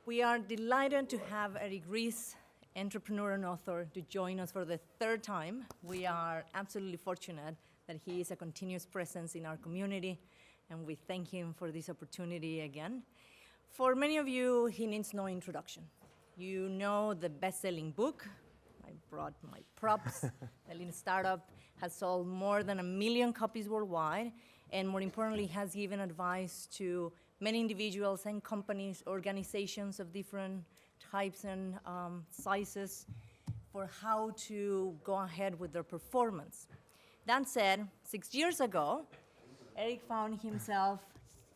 We are delighted to have Eric Ries, entrepreneur and author, to join us for the third time. We are absolutely fortunate that he is a continuous presence in our community, and we thank him for this opportunity again. For many of you, he needs no introduction. You know the best-selling book. I brought my props. The Lean Startup has sold more than 1 million copies worldwide, and more importantly, has given advice to many individuals and companies, organizations of different types and sizes for how to go ahead with their performance. That said, 6 years ago, Eric found himself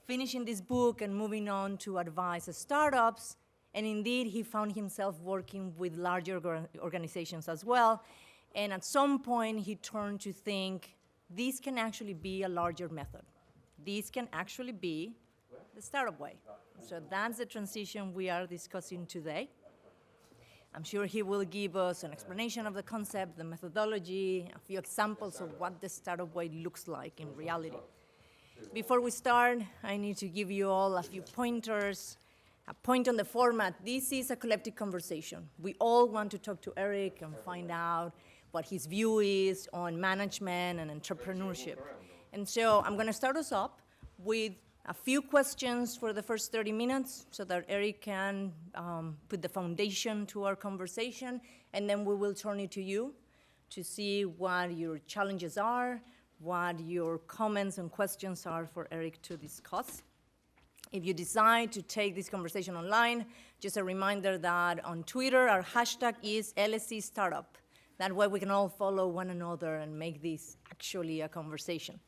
finishing this book and moving on to advise startups, and indeed he found himself working with larger organizations as well, and at some point he turned to think, this can actually be a larger method. This can actually be the startup way. So that's the transition we are discussing today. I'm sure he will give us an explanation of the concept, the methodology, a few examples of what the startup way looks like in reality. Before we start, I need to give you all a few pointers. A point on the format. This is a collective conversation. We all want to talk to Eric and find out what his view is on management and entrepreneurship. And so I'm going to start us up with a few questions for the first 30 minutes so that Eric can put the foundation to our conversation, and then we will turn it to you to see what your challenges are, what your comments and questions are for Eric to discuss. If you decide to take this conversation online, just a reminder that on Twitter, our hashtag is LSE Startup. That way we can all follow one another and make this actually a conversation.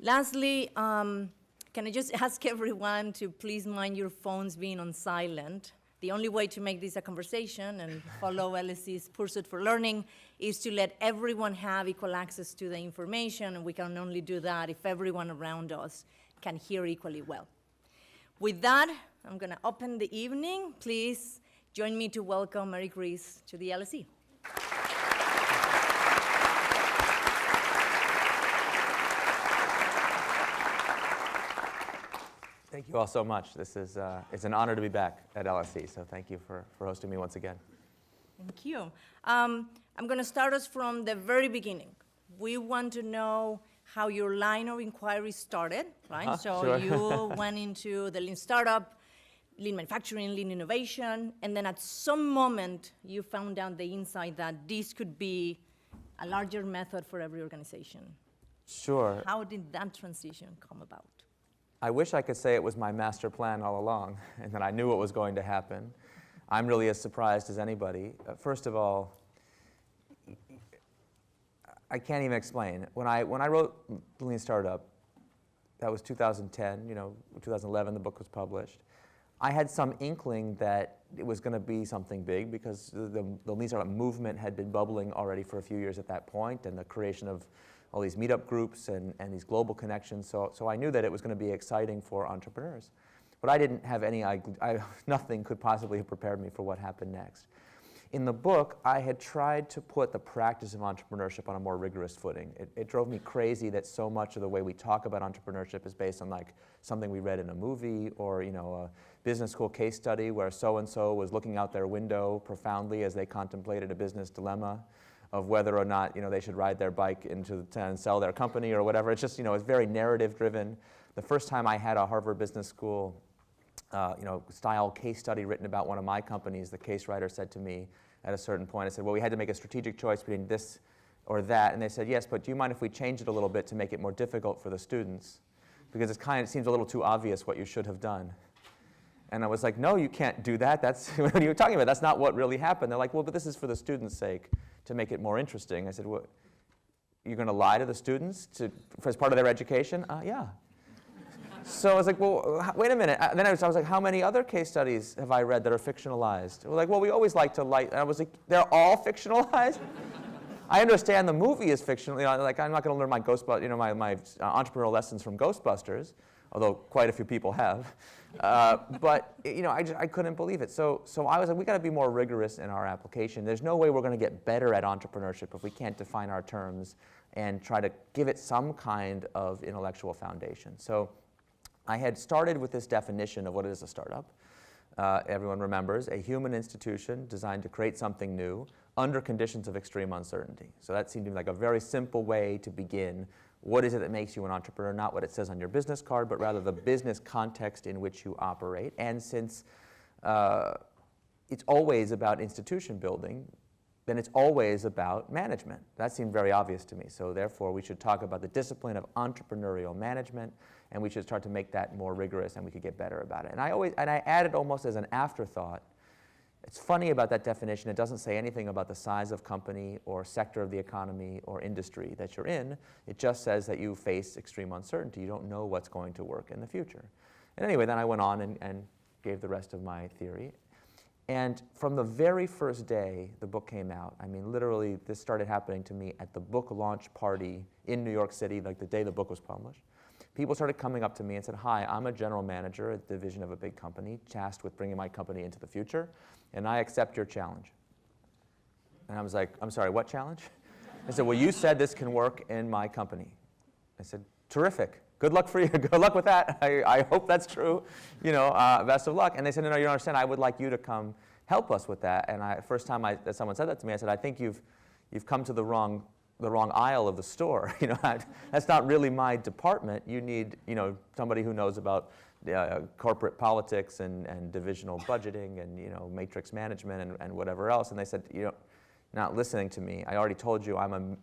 Lastly, can I just ask everyone to please mind your phones being on silent? The only way to make this a conversation and follow LSE's pursuit for learning is to let everyone have equal access to the information, and we can only do that if everyone around us can hear equally well. With that, I'm going to open the evening. Please join me to welcome Eric Ries to the LSE. Thank you all so much. This is it's an honor to be back at LSE, so thank you for hosting me once again. Thank you. I'm going to start us from the very beginning. We want to know how your line of inquiry started, right? So sure. You went into the lean startup, lean manufacturing, lean innovation, and then at some moment you found out the insight that this could be a larger method for every organization. Sure. How did that transition come about? I wish I could say it was my master plan all along and that I knew what was going to happen. I'm really as surprised as anybody. First of all, I can't even explain. When I wrote Lean Startup, that was 2010, 2011 the book was published. I had some inkling that it was going to be something big because the Lean Startup movement had been bubbling already for a few years at that point, and the creation of all these meetup groups and these global connections. So I knew that it was going to be exciting for entrepreneurs. But I didn't have nothing could possibly have prepared me for what happened next. In the book, I had tried to put the practice of entrepreneurship on a more rigorous footing. It drove me crazy that so much of the way we talk about entrepreneurship is based on like something we read in a movie or a business school case study where so-and-so was looking out their window profoundly as they contemplated a business dilemma of whether or not they should ride their bike into the town and sell their company or whatever. It's just it's very narrative driven. The first time I had a Harvard Business School style case study written about one of my companies, the case writer said to me at a certain point, I said, well, we had to make a strategic choice between this or that. And they said, yes, but do you mind if we change it a little bit to make it more difficult for the students? Because it seems a little too obvious what you should have done. And I was like, no, you can't do that. That's what are you talking about? That's not what really happened. They're like, well, but this is for the students' sake to make it more interesting. I said, well, you're going to lie to the students as part of their education? Yeah. So I was like, well, wait a minute. And then I was like, how many other case studies have I read that are fictionalized? We're like, well, we always like to light. And I was like, they're all fictionalized? I understand the movie is fictional. Like I'm not going to learn my my entrepreneurial lessons from Ghostbusters, although quite a few people have. But I couldn't believe it. So I was like, we got to be more rigorous in our application. There's no way we're going to get better at entrepreneurship if we can't define our terms and try to give it some kind of intellectual foundation. So I had started with this definition of what is a startup. everyone remembers, a human institution designed to create something new under conditions of extreme uncertainty. So that seemed to me like a very simple way to begin. What is it that makes you an entrepreneur? Not what it says on your business card, but rather the business context in which you operate. And since it's always about institution building, then it's always about management. That seemed very obvious to me. So therefore, we should talk about the discipline of entrepreneurial management, and we should start to make that more rigorous, and we could get better about it. And I added almost as an afterthought, it's funny about that definition, it doesn't say anything about the size of company or sector of the economy or industry that you're in. It just says that you face extreme uncertainty. You don't know what's going to work in the future. And anyway, then I went on and gave the rest of my theory. And from the very first day the book came out, I mean, literally, this started happening to me at the book launch party in New York City, like the day the book was published. People started coming up to me and said, "Hi, I'm a general manager at the division of a big company, tasked with bringing my company into the future, and I accept your challenge." And I was like, "I'm sorry, what challenge?" I said, "Well, you said this can work in my company." I said, "Terrific. Good luck for you. Good luck with that. I hope that's true. You know, best of luck." And they said, "No, you don't understand. I would like you to come help us with that." And first time that someone said that to me, I said, "I think you've come to the wrong aisle of the store. You know, that's not really my department. You need, you know, somebody who knows about corporate politics and divisional budgeting and, you know, matrix management and whatever else." And they said, "You know, not listening to me. I already told you I'm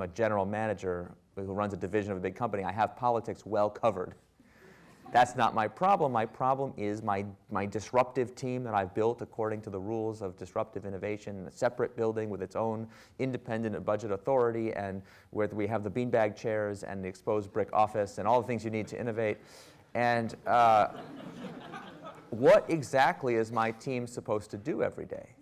a general manager who runs a division of a big company. I have politics well covered. That's not my problem. My problem is my disruptive team that I've built according to the rules of disruptive innovation in a separate building with its own independent budget authority, and where we have the beanbag chairs and the exposed brick office and all the things you need to innovate. And what exactly is my team supposed to do every day?"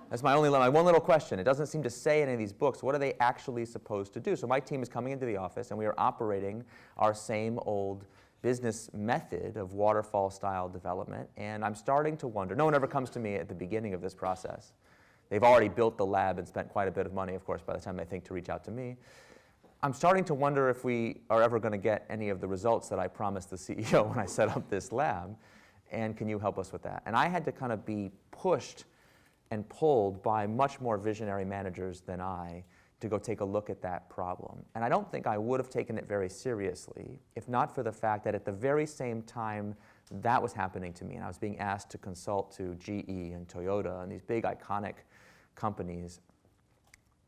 That's my one little question. It doesn't seem to say in any of these books, what are they actually supposed to do? So my team is coming into the office, and we are operating our same old business method of waterfall-style development, and I'm starting to wonder. No one ever comes to me at the beginning of this process. They've already built the lab and spent quite a bit of money, of course, by the time they think to reach out to me. I'm starting to wonder if we are ever going to get any of the results that I promised the CEO when I set up this lab, and can you help us with that? And I had to kind of be pushed and pulled by much more visionary managers than I to go take a look at that problem. And I don't think I would have taken it very seriously if not for the fact that at the very same time that was happening to me, and I was being asked to consult to GE and Toyota and these big iconic companies,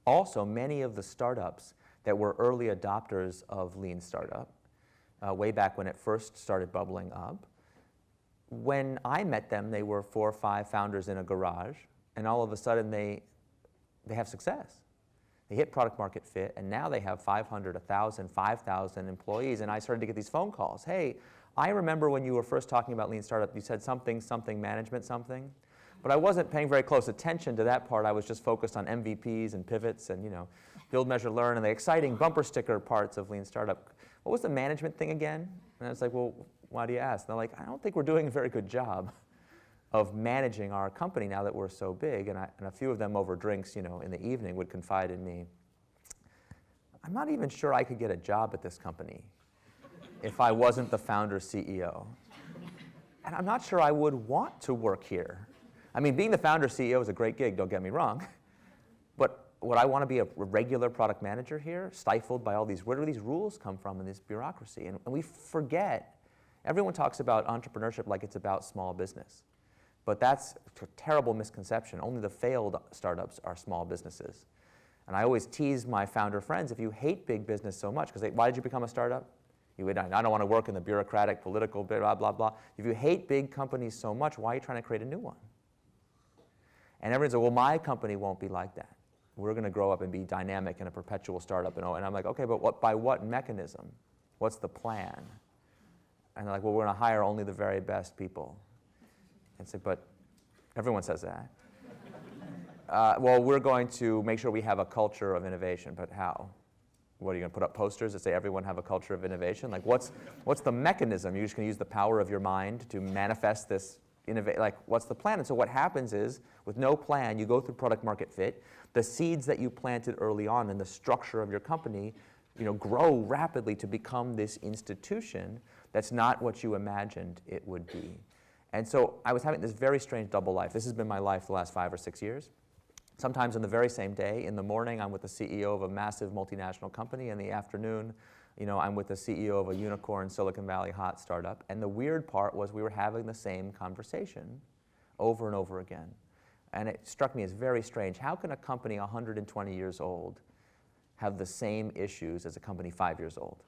also many of the startups that were early adopters of Lean Startup, way back when it first started bubbling up, when I met them, they were 4 or 5 founders in a garage, and all of a sudden they have success. They hit product market fit, and now they have 500, 1,000, 5,000 employees, and I started to get these phone calls. "Hey, I remember when you were first talking about Lean Startup, you said something management something, but I wasn't paying very close attention to that part. I was just focused on MVPs and pivots and, you know, build, measure, learn, and the exciting bumper sticker parts of Lean Startup. What was the management thing again?" And I was like, "Well, why do you ask?" And they're like, "I don't think we're doing a very good job of managing our company now that we're so big." And a few of them over drinks, you know, in the evening would confide in me, "I'm not even sure I could get a job at this company if I wasn't the founder CEO. And I'm not sure I would want to work here. I mean, being the founder CEO is a great gig, don't get me wrong. But would I want to be a regular product manager here, stifled by all these, where do these rules come from in this bureaucracy?" And we forget, everyone talks about entrepreneurship like it's about small business. But that's a terrible misconception. Only the failed startups are small businesses. And I always tease my founder friends, if you hate big business so much, because why did you become a startup? You would, "I don't want to work in the bureaucratic, political, blah, blah, blah." If you hate big companies so much, why are you trying to create a new one? And everyone says, "Well, my company won't be like that. We're going to grow up and be dynamic and a perpetual startup." And I'm like, "Okay, but by what mechanism? What's the plan?" And they're like, "Well, we're going to hire only the very best people." And say, "But everyone says that." "Well, we're going to make sure we have a culture of innovation." "But how? What, are you going to put up posters that say everyone have a culture of innovation? Like, what's the mechanism? You're just going to use the power of your mind to manifest this innovate? Like, what's the plan?" And so what happens is, with no plan, you go through product market fit. The seeds that you planted early on in the structure of your company, you know, grow rapidly to become this institution that's not what you imagined it would be. And so I was having this very strange double life. This has been my life the last 5 or 6 years. Sometimes on the very same day, in the morning, I'm with the CEO of a massive multinational company. In the afternoon, I'm with the CEO of a unicorn Silicon Valley hot startup. And the weird part was we were having the same conversation over and over again. And it struck me as very strange. How can a company 120 years old have the same issues as a company 5 years old?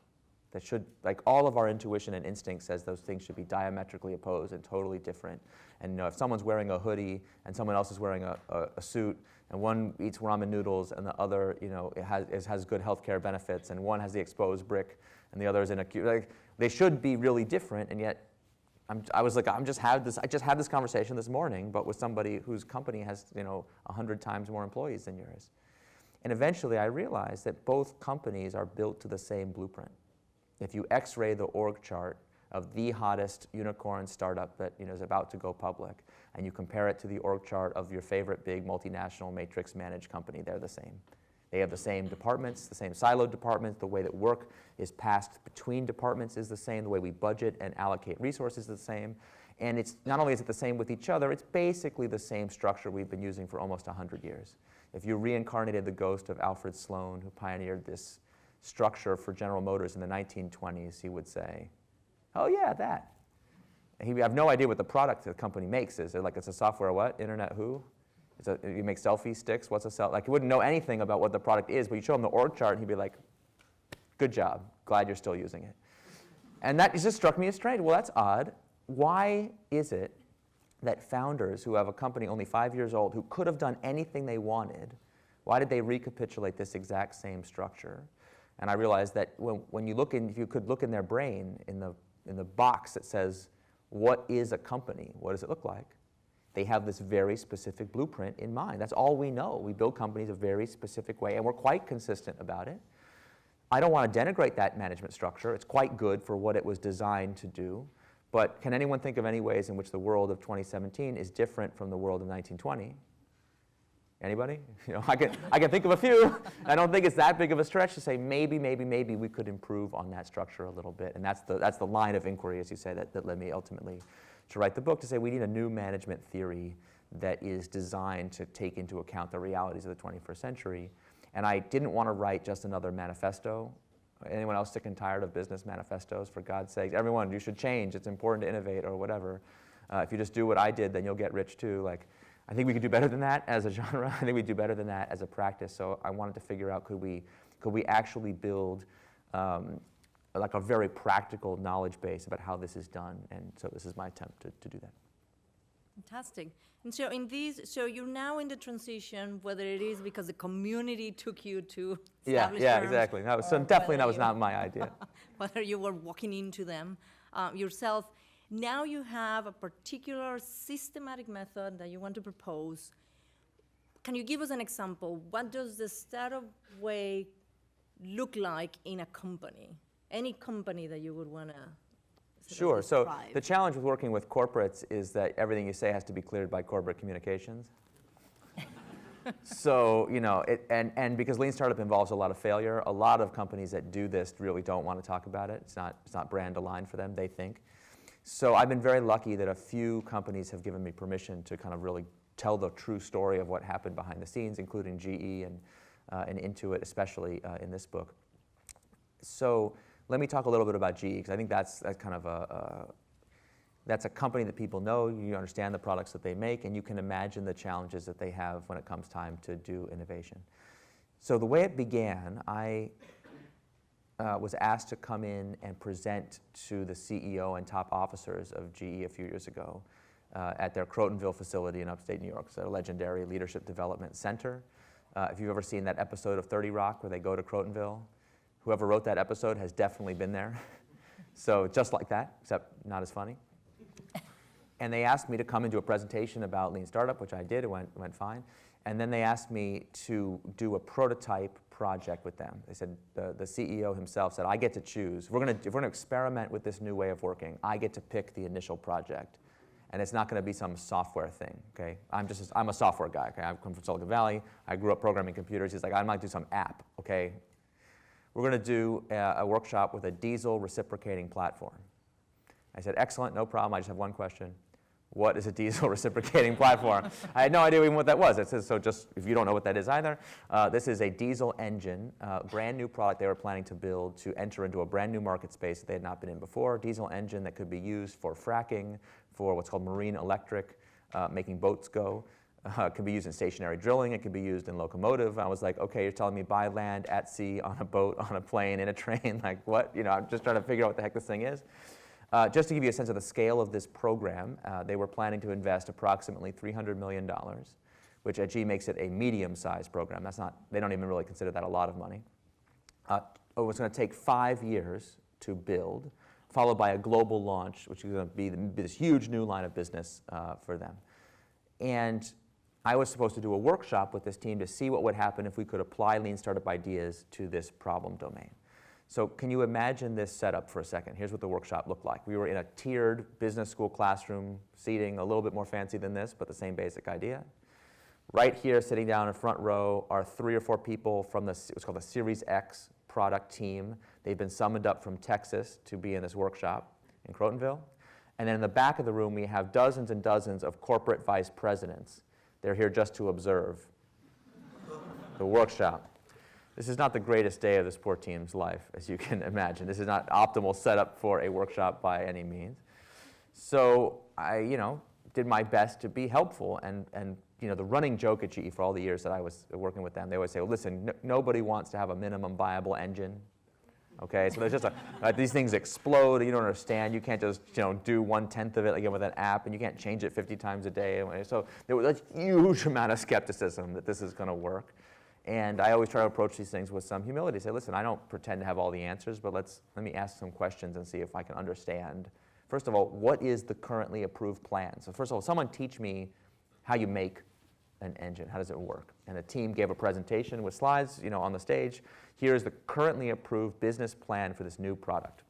That should, like, all of our intuition and instinct says those things should be diametrically opposed and totally different. And if someone's wearing a hoodie and someone else is wearing a suit, and one eats ramen noodles and the other, has good healthcare benefits, and one has the exposed brick and the other is in a like, they should be really different. And yet, I just had this conversation this morning, but with somebody whose company has 100 times more employees than yours. And eventually, I realized that both companies are built to the same blueprint. If you X-ray the org chart of the hottest unicorn startup that is about to go public, and you compare it to the org chart of your favorite big multinational matrix managed company, they're the same. They have the same departments, the same siloed departments. The way that work is passed between departments is the same. The way we budget and allocate resources is the same. And it's not only is it the same with each other, it's basically the same structure we've been using for almost 100 years. If you reincarnated the ghost of Alfred Sloan, who pioneered this structure for General Motors in the 1920s, he would say, oh yeah, that. And he would have no idea what the product the company makes is. They're like, it's a software what? Internet who? You make selfie sticks? What's a like, he wouldn't know anything about what the product is, but you show him the org chart and he'd be like, good job, glad you're still using it. And that just struck me as strange. Well, that's odd. Why is it that founders who have a company only 5 years old, who could have done anything they wanted, why did they recapitulate this exact same structure? And I realized that when you look in, if you could look in their brain, in the box that says, what is a company? What does it look like? They have this very specific blueprint in mind. That's all we know. We build companies a very specific way, and we're quite consistent about it. I don't want to denigrate that management structure. It's quite good for what it was designed to do. But can anyone think of any ways in which the world of 2017 is different from the world of 1920? Anybody? I can think of a few. I don't think it's that big of a stretch to say maybe we could improve on that structure a little bit. And that's the line of inquiry, as you say, that led me ultimately to write the book, to say we need a new management theory that is designed to take into account the realities of the 21st century. And I didn't want to write just another manifesto. Anyone else sick and tired of business manifestos? For God's sake, everyone, you should change. It's important to innovate or whatever. If you just do what I did, then you'll get rich too. Like, I think we could do better than that as a genre. I think we do better than that as a practice. So I wanted to figure out, could we actually build like a very practical knowledge base about how this is done? And so this is my attempt to do that. Fantastic. And so you're now in the transition, whether it is because the community took you to establish Yeah, firms, exactly. That was not my idea. Whether you were walking into them yourself. Now you have a particular systematic method that you want to propose. Can you give us an example? What does the startup way look like in a company? Any company that you would want to Sure. So the challenge with working with corporates is that everything you say has to be cleared by corporate communications. So, and because lean startup involves a lot of failure, a lot of companies that do this really don't want to talk about it. It's not brand aligned for them, they think. So I've been very lucky that a few companies have given me permission to kind of really tell the true story of what happened behind the scenes, including GE and Intuit, especially in this book. So let me talk a little bit about GE, because I think that's kind of that's a company that people know. You understand the products that they make, and you can imagine the challenges that they have when it comes time to do innovation. So the way it began, I was asked to come in and present to the CEO and top officers of GE a few years ago at their Crotonville facility in upstate New York. It's a legendary leadership development center. If you've ever seen that episode of 30 Rock where they go to Crotonville, whoever wrote that episode has definitely been there. So just like that, except not as funny. And they asked me to come and do a presentation about Lean Startup, which I did. It went fine. And then they asked me to do a prototype project with them. They said, the CEO himself said, I get to choose. If we're going to experiment with this new way of working, I get to pick the initial project. And it's not going to be some software thing, okay? I'm a software guy, okay? I come from Silicon Valley. I grew up programming computers. He's like, I might do some app, okay? We're going to do a workshop with a diesel reciprocating platform. I said, excellent, no problem. I just have one question. what is a diesel reciprocating platform? I had no idea even what that was. It says, so just if you don't know what that is either, this is a diesel engine, brand new product they were planning to build to enter into a brand new market space that they had not been in before. Diesel engine that could be used for fracking, for what's called marine electric, making boats go. It can be used in stationary drilling. It can be used in locomotive. I was like, okay, you're telling me by land, at sea, on a boat, on a plane, in a train, like what? You know, I'm just trying to figure out what the heck this thing is. Just to give you a sense of the scale of this program, they were planning to invest approximately $300 million, which at G makes it a medium-sized program. That's not, they don't even really consider that a lot of money. It was going to take 5 years to build, followed by a global launch, which is going to be this huge new line of business for them. And I was supposed to do a workshop with this team to see what would happen if we could apply lean startup ideas to this problem domain. So can you imagine this setup for a second? Here's what the workshop looked like. We were in a tiered business school classroom, seating a little bit more fancy than this, but the same basic idea. Right here, sitting down in front row, are 3 or 4 people from what's called the Series X product team. They've been summoned up from Texas to be in this workshop in Crotonville. And then in the back of the room, we have dozens and dozens of corporate vice presidents. They're here just to observe the workshop. This is not the greatest day of this poor team's life, as you can imagine. This is not optimal setup for a workshop by any means. So I, did my best to be helpful. And the running joke at GE for all the years that I was working with them, they always say, well, listen, nobody wants to have a minimum viable engine. Okay, so there's just these things explode, you don't understand. You can't just do 1/10 of it again with an app, and you can't change it 50 times a day. So there was a huge amount of skepticism that this is going to work. And I always try to approach these things with some humility. Say, listen, I don't pretend to have all the answers, but let me ask some questions and see if I can understand. First of all, what is the currently approved plan? So first of all, someone teach me how you make an engine. How does it work? And the team gave a presentation with slides, on the stage. Here's the currently approved business plan for this new product.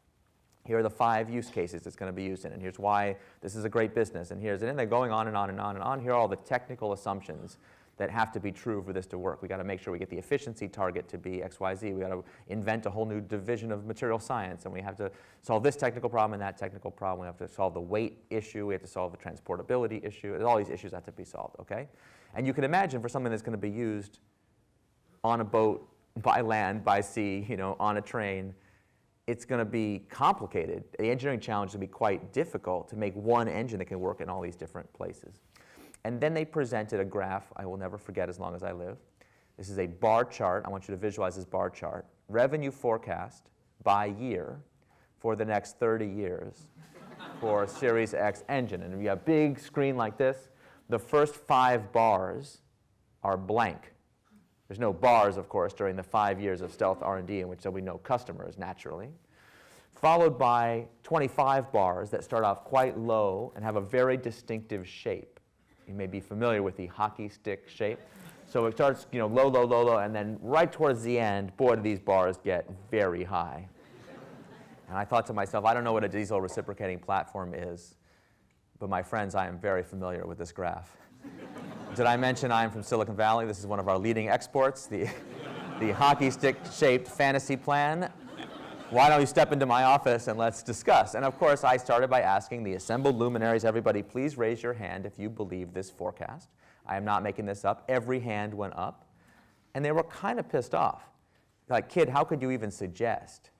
Here are the 5 use cases it's going to be used in, and here's why this is a great business. And then they're going on and on and on and on. Here are all the technical assumptions that have to be true for this to work. We got to make sure we get the efficiency target to be XYZ. We got to invent a whole new division of material science, and we have to solve this technical problem and that technical problem. We have to solve the weight issue. We have to solve the transportability issue. All these issues have to be solved, okay? And you can imagine for something that's going to be used on a boat, by land, by sea, on a train, it's going to be complicated. The engineering challenge is going to be quite difficult to make one engine that can work in all these different places. And then they presented a graph I will never forget as long as I live. This is a bar chart. I want you to visualize this bar chart. Revenue forecast by year for the next 30 years for Series X engine. And we have a big screen like this. The first 5 bars are blank. There's no bars, of course, during the 5 years of stealth R&D in which there'll be no customers, naturally. Followed by 25 bars that start off quite low and have a very distinctive shape. You may be familiar with the hockey stick shape. So it starts, low, low, low, low, and then right towards the end, boy, do these bars get very high. And I thought to myself, I don't know what a diesel reciprocating platform is, but my friends, I am very familiar with this graph. Did I mention I am from Silicon Valley? This is one of our leading exports, the hockey stick-shaped fantasy plan. Why don't you step into my office and let's discuss? And of course, I started by asking the assembled luminaries, everybody, please raise your hand if you believe this forecast. I am not making this up. Every hand went up. And they were kind of pissed off. Like, kid, how could you even suggest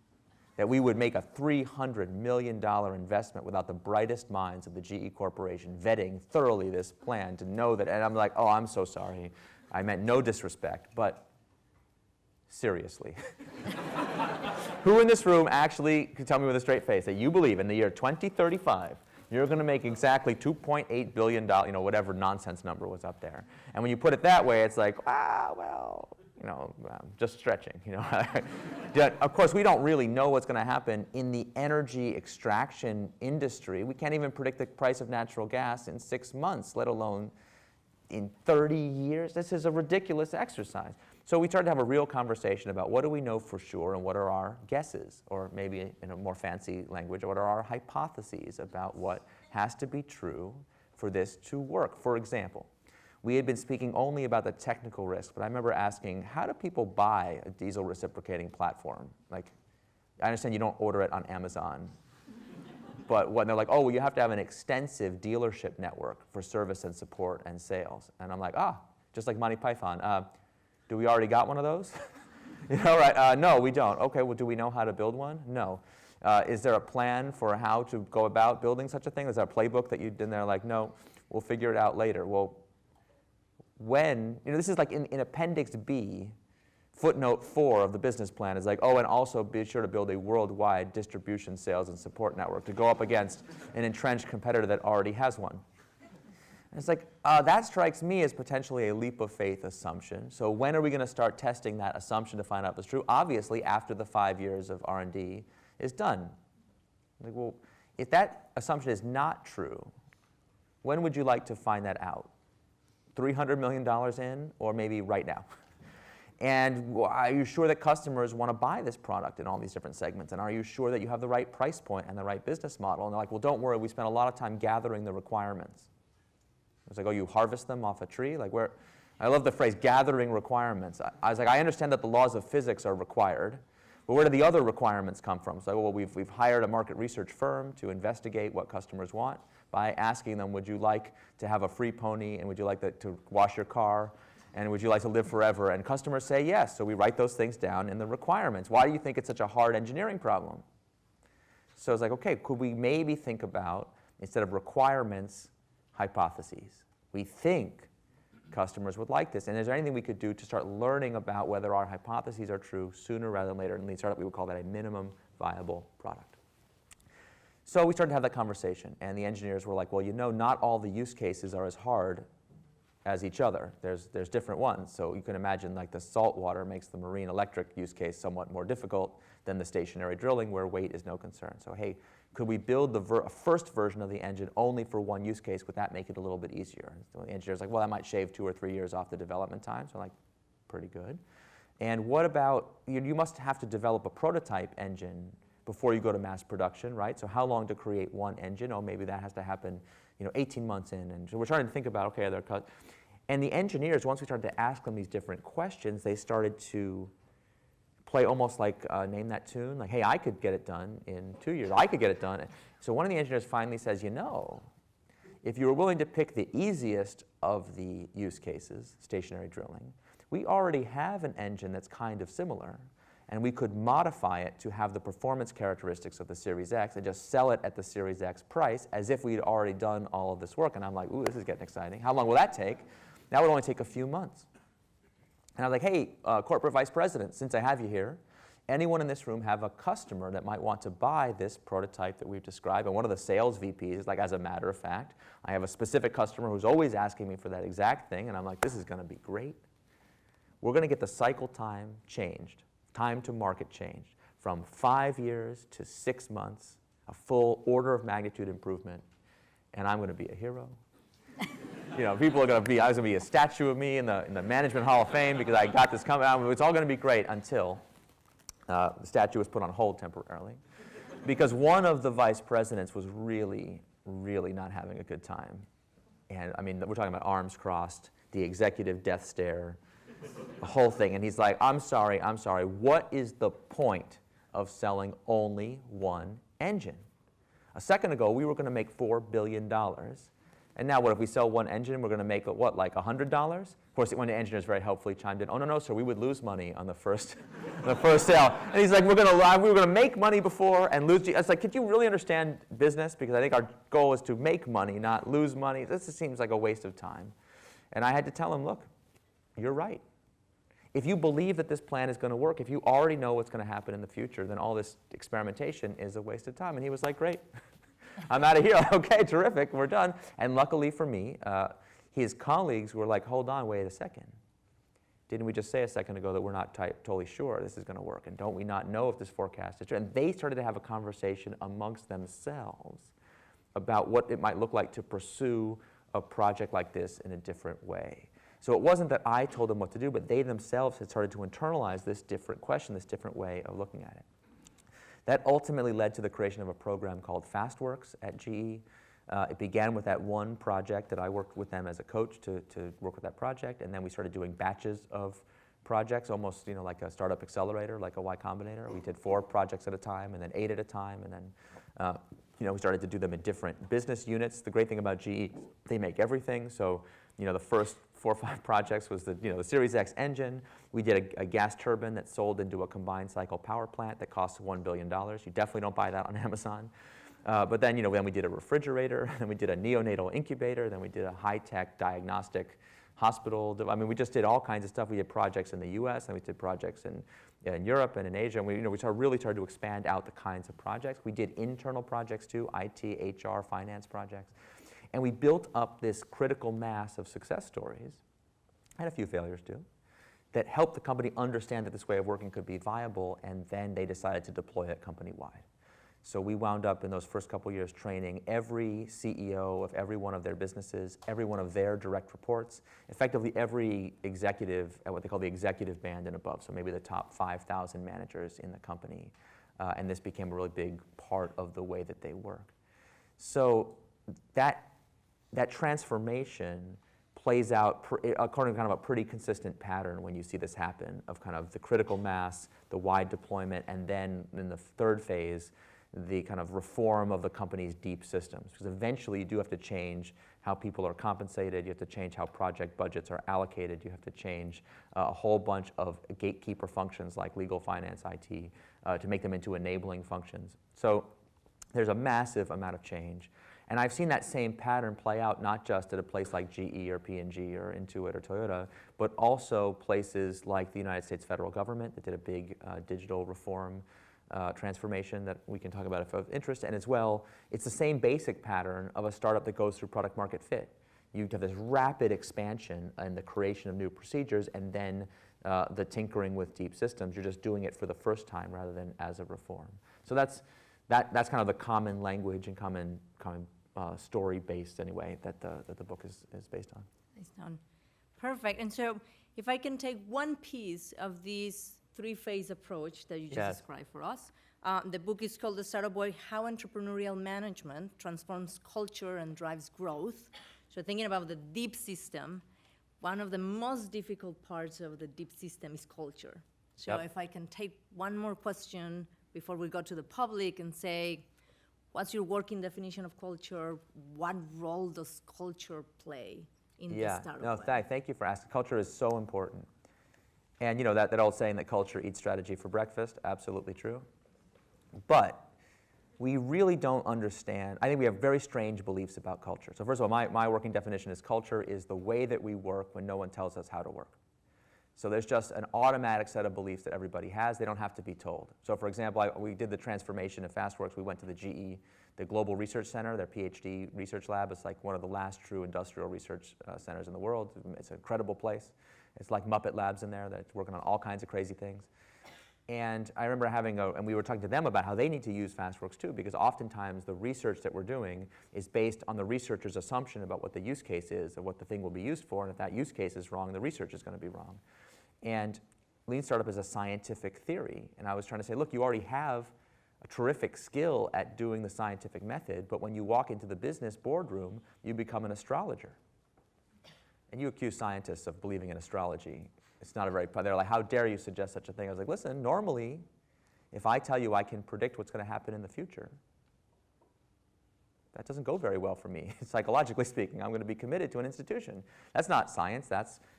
that we would make a $300 million investment without the brightest minds of the GE Corporation vetting thoroughly this plan to know that? And I'm like, oh, I'm so sorry. I meant no disrespect, but seriously. Who in this room actually can tell me with a straight face that you believe in the year 2035 you're going to make exactly $2.8 billion, whatever nonsense number was up there? And when you put it that way, it's like, just stretching. Of course, we don't really know what's going to happen in the energy extraction industry. We can't even predict the price of natural gas in 6 months, let alone in 30 years. This is a ridiculous exercise. So we started to have a real conversation about what do we know for sure and what are our guesses, or maybe in a more fancy language, what are our hypotheses about what has to be true for this to work. For example, we had been speaking only about the technical risk, but I remember asking, how do people buy a diesel reciprocating platform? Like, I understand you don't order it on Amazon, But when they're like, oh, well, you have to have an extensive dealership network for service and support and sales. And I'm like, just like Monty Python. Do we already got one of those? Right? No, we don't. Okay, well, do we know how to build one? No. Is there a plan for how to go about building such a thing? Is there a playbook that you did there? Like, no, we'll figure it out later. Well, when, this is like in Appendix B, footnote 4 of the business plan is like, oh, and also be sure to build a worldwide distribution, sales, and support network to go up against an entrenched competitor that already has one. And it's like, that strikes me as potentially a leap of faith assumption. So when are we going to start testing that assumption to find out if it's true? Obviously, after the 5 years of R&D is done. Like, well, if that assumption is not true, when would you like to find that out? $300 million in, or maybe right now? And are you sure that customers want to buy this product in all these different segments? And are you sure that you have the right price point and the right business model? And they're like, well, don't worry, we spent a lot of time gathering the requirements. It's like, oh, you harvest them off a tree? Like, where? I love the phrase, gathering requirements. I was like, I understand that the laws of physics are required, but where do the other requirements come from? So, well, we've hired a market research firm to investigate what customers want by asking them, would you like to have a free pony, and would you like to wash your car, and would you like to live forever? And customers say yes, so we write those things down in the requirements. Why do you think it's such a hard engineering problem? So it's like, okay, could we maybe think about, instead of requirements, hypotheses? We think customers would like this, and is there anything we could do to start learning about whether our hypotheses are true sooner rather than later? In Lean Startup, we would call that a minimum viable product. So we started to have that conversation, and the engineers were like, well, not all the use cases are as hard as each other. There's different ones. So you can imagine like the salt water makes the marine electric use case somewhat more difficult than the stationary drilling where weight is no concern. So hey, could we build a first version of the engine only for one use case? Would that make it a little bit easier? So the engineer's like, well, that might shave 2 or 3 years off the development time. So I'm like, pretty good. And what about, you must have to develop a prototype engine before you go to mass production, right? So how long to create one engine? Oh, maybe that has to happen 18 months in. And so we're trying to think about, okay, they're cut. And the engineers, once we started to ask them these different questions, they started to play almost like Name That Tune. Like, hey, I could get it done in 2 years. I could get it done. So one of the engineers finally says, if you were willing to pick the easiest of the use cases, stationary drilling, we already have an engine that's kind of similar. And we could modify it to have the performance characteristics of the Series X and just sell it at the Series X price as if we'd already done all of this work. And I'm like, ooh, this is getting exciting. How long will that take? That would only take a few months. And I was like, hey, corporate vice president, since I have you here, anyone in this room have a customer that might want to buy this prototype that we've described? And one of the sales VPs is like, as a matter of fact, I have a specific customer who's always asking me for that exact thing. And I'm like, this is going to be great. We're going to get the cycle time changed. Time to market changed from 5 years to 6 months, a full order of magnitude improvement, and I'm going to be a hero. People are going to be, there's going to be a statue of me in the Management Hall of Fame because I got this coming out. It's all going to be great until the statue was put on hold temporarily because one of the vice presidents was really, really not having a good time. And I mean, we're talking about arms crossed, the executive death stare, the whole thing. And he's like, I'm sorry, what is the point of selling only one engine? A second ago, we were going to make $4 billion. And now what if we sell one engine, we're going to make, what, like $100? Of course, one of the engineers very helpfully chimed in, oh, no, sir, we would lose money on the first sale. And he's like, we were going to make money before and lose. I was like, could you really understand business? Because I think our goal is to make money, not lose money. This just seems like a waste of time. And I had to tell him, look, you're right. If you believe that this plan is going to work, if you already know what's going to happen in the future, then all this experimentation is a waste of time. And he was like, great. I'm out of here. Okay, terrific. We're done. And luckily for me, his colleagues were like, hold on, wait a second. Didn't we just say a second ago that we're not totally sure this is going to work? And don't we not know if this forecast is true? And they started to have a conversation amongst themselves about what it might look like to pursue a project like this in a different way. So it wasn't that I told them what to do, but they themselves had started to internalize this different question, this different way of looking at it. That ultimately led to the creation of a program called FastWorks at GE. It began with that one project that I worked with them as a coach to work with that project, and then we started doing batches of projects, almost like a startup accelerator, like a Y Combinator. We did 4 projects at a time, and then 8 at a time, and then we started to do them in different business units. The great thing about GE, they make everything. So, the first 4 or 5 projects was the Series X engine. We did a gas turbine that sold into a combined cycle power plant that cost $1 billion. You definitely don't buy that on Amazon. But then, then we did a refrigerator, then we did a neonatal incubator, then we did a high-tech diagnostic hospital. I mean, we just did all kinds of stuff. We did projects in the U.S. and we did projects in Europe and in Asia. And we really started to expand out the kinds of projects. We did internal projects too, IT, HR, finance projects. And we built up this critical mass of success stories, and a few failures too, that helped the company understand that this way of working could be viable, and then they decided to deploy it company-wide. So we wound up in those first couple years training every CEO of every one of their businesses, every one of their direct reports, effectively every executive at what they call the executive band and above, so maybe the top 5,000 managers in the company. And this became a really big part of the way that they work. So that transformation plays out according to kind of a pretty consistent pattern when you see this happen of kind of the critical mass, the wide deployment, and then in the third phase, the kind of reform of the company's deep systems. Because eventually you do have to change how people are compensated, you have to change how project budgets are allocated, you have to change a whole bunch of gatekeeper functions like legal, finance, IT, to make them into enabling functions. So there's a massive amount of change. And I've seen that same pattern play out not just at a place like GE or P&G or Intuit or Toyota, but also places like the United States federal government that did a big digital reform transformation that we can talk about if of interest. And as well, it's the same basic pattern of a startup that goes through product market fit. You have this rapid expansion and the creation of new procedures, and then the tinkering with deep systems. You're just doing it for the first time rather than as a reform. So that's kind of the common language and common story-based anyway that the book is based on. Based on. Perfect. And so if I can take one piece of this 3-phase approach that you just described for us, the book is called The Startup Way: How Entrepreneurial Management Transforms Culture and Drives Growth. So thinking about the deep system, one of the most difficult parts of the deep system is culture. So if I can take one more question before we go to the public and say, what's your working definition of culture? What role does culture play in the startup way? Thank you for asking. Culture is so important. And that old saying that culture eats strategy for breakfast, absolutely true. But we really don't understand. I think we have very strange beliefs about culture. So first of all, my working definition is culture is the way that we work when no one tells us how to work. So there's just an automatic set of beliefs that everybody has. They don't have to be told. So for example, we did the transformation of FastWorks. We went to the GE, the Global Research Center, their PhD research lab. It's like one of the last true industrial research centers in the world. It's an incredible place. It's like Muppet Labs in there that's working on all kinds of crazy things. And I remember and we were talking to them about how they need to use FastWorks too, because oftentimes the research that we're doing is based on the researcher's assumption about what the use case is and what the thing will be used for. And if that use case is wrong, the research is going to be wrong. And Lean Startup is a scientific theory. And I was trying to say, look, you already have a terrific skill at doing the scientific method, but when you walk into the business boardroom, you become an astrologer. And you accuse scientists of believing in astrology. It's not they're like, how dare you suggest such a thing? I was like, listen, normally, if I tell you I can predict what's going to happen in the future, that doesn't go very well for me, psychologically speaking. I'm going to be committed to an institution. That's not science.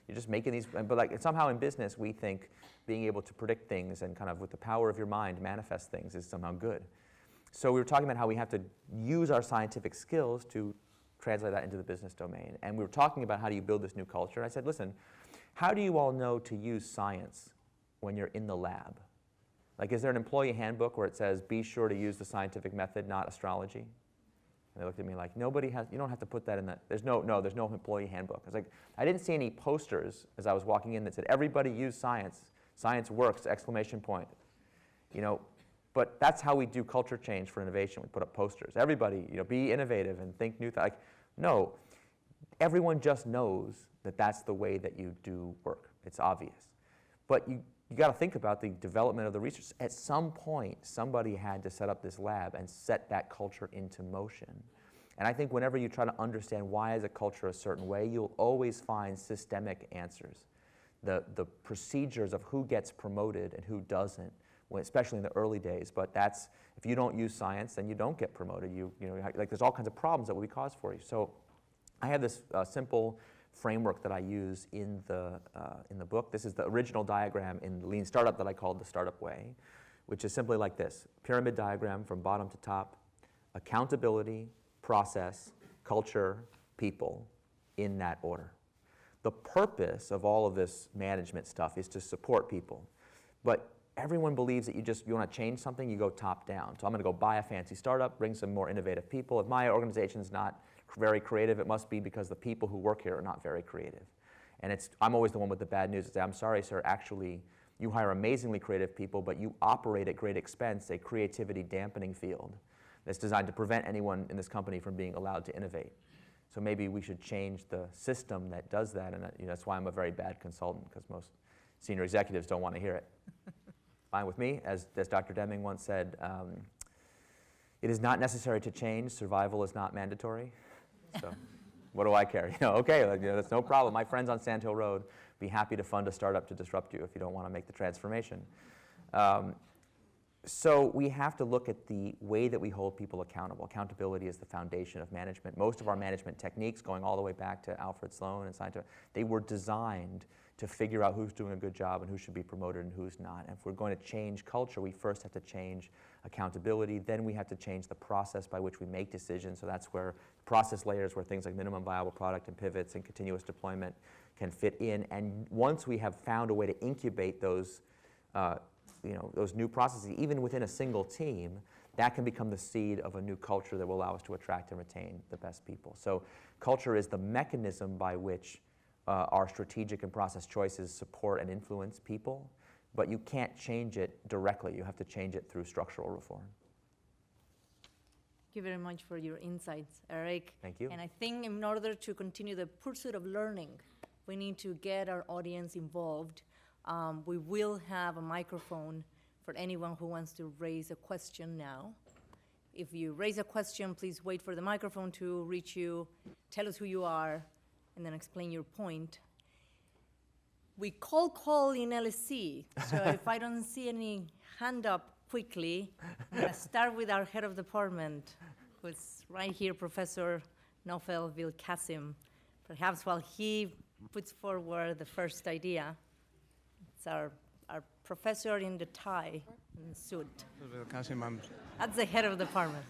You're just making these, but somehow in business, we think being able to predict things and kind of with the power of your mind manifest things is somehow good. So we were talking about how we have to use our scientific skills to translate that into the business domain. And we were talking about how do you build this new culture. And I said, listen, how do you all know to use science when you're in the lab? Like, is there an employee handbook where it says, be sure to use the scientific method, not astrology? And they looked at me like, you don't have to put that in that. There's no employee handbook. I was like, I didn't see any posters as I was walking in that said, everybody use science. Science works, exclamation point. But that's how we do culture change for innovation. We put up posters. Everybody, be innovative and think new things. No, everyone just knows that that's the way that you do work. It's obvious. But you got to think about the development of the research. At some point, somebody had to set up this lab and set that culture into motion. And I think whenever you try to understand why is a culture a certain way, you'll always find systemic answers. The procedures of who gets promoted and who doesn't, especially in the early days. But that's, if you don't use science, then you don't get promoted. Like there's all kinds of problems that will be caused for you. So I have this simple framework that I use in the book. This is the original diagram in the Lean Startup that I called the Startup Way, which is simply like this: pyramid diagram from bottom to top, accountability, process, culture, people, in that order. The purpose of all of this management stuff is to support people. But everyone believes that you want to change something, you go top down. So I'm going to go buy a fancy startup, bring some more innovative people. If my organization is not very creative, it must be because the people who work here are not very creative. And I'm always the one with the bad news. I'm sorry, sir, actually, you hire amazingly creative people, but you operate at great expense a creativity dampening field that's designed to prevent anyone in this company from being allowed to innovate. So maybe we should change the system that does that, and that's why I'm a very bad consultant, because most senior executives don't want to hear it. Fine with me. As Dr. Deming once said, it is not necessary to change. Survival is not mandatory. So what do I care? Okay, that's no problem. My friends on Sand Hill Road be happy to fund a startup to disrupt you if you don't want to make the transformation. So we have to look at the way that we hold people accountable. Accountability is the foundation of management. Most of our management techniques, going all the way back to Alfred Sloan and scientists, they were designed to figure out who's doing a good job and who should be promoted and who's not. And if we're going to change culture, we first have to change accountability. Then we have to change the process by which we make decisions. So that's where process layers, where things like minimum viable product and pivots and continuous deployment can fit in. And once we have found a way to incubate those new processes, even within a single team, that can become the seed of a new culture that will allow us to attract and retain the best people. So culture is the mechanism by which our strategic and process choices support and influence people, but you can't change it directly. You have to change it through structural reform. Thank you very much for your insights, Eric. Thank you. And I think in order to continue the pursuit of learning, we need to get our audience involved. We will have a microphone for anyone who wants to raise a question now. If you raise a question, please wait for the microphone to reach you, tell us who you are, and then explain your point. We call in LSE, so if I don't see any hand up quickly, I'm going to start with our head of department, who's right here, Professor Nofel Vilkasim. Perhaps while he puts forward the first idea, it's our professor in the tie and suit. That's the head of the department.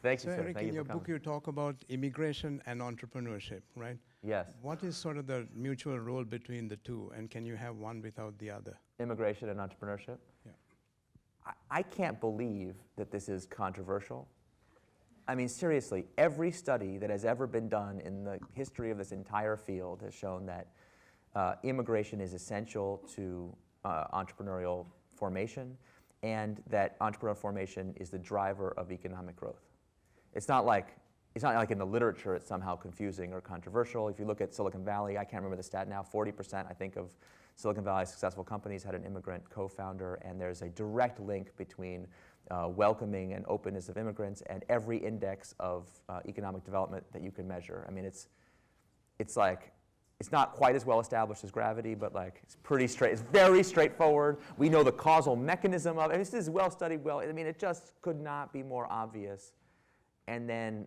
Thank you, So sir. Eric, Thank in you your for book coming. you talk about immigration and entrepreneurship, right? Yes. What is sort of the mutual role between the two, and can you have one without the other? Immigration and entrepreneurship? Yeah. I can't believe that this is controversial. I mean, seriously, every study that has ever been done in the history of this entire field has shown that immigration is essential to entrepreneurial formation, and that entrepreneurial formation is the driver of economic growth. It's not like in the literature it's somehow confusing or controversial. If you look at Silicon Valley, I can't remember the stat now, 40% I think of Silicon Valley's successful companies had an immigrant co-founder, and there's a direct link between welcoming and openness of immigrants and every index of economic development that you can measure. I mean, it's like, it's not quite as well established as gravity, but like it's pretty straight. It's very straightforward. We know the causal mechanism of it. This is well studied. I mean, it just could not be more obvious. And then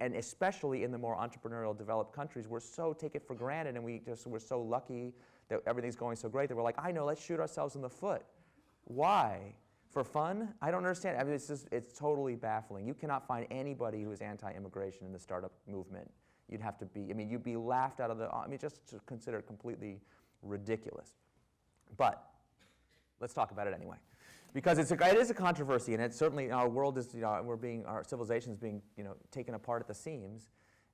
and especially in the more entrepreneurial developed countries, we're so take it for granted, and we're so lucky that everything's going so great that we're like, I know, let's shoot ourselves in the foot. Why? For fun? I don't understand. I mean, it's totally baffling. You cannot find anybody who is anti-immigration in the startup movement. You'd have to be, you'd be laughed out of just to consider it completely ridiculous. But let's talk about it anyway. Because it is a controversy, and it's certainly, our world is, our civilization is being, taken apart at the seams.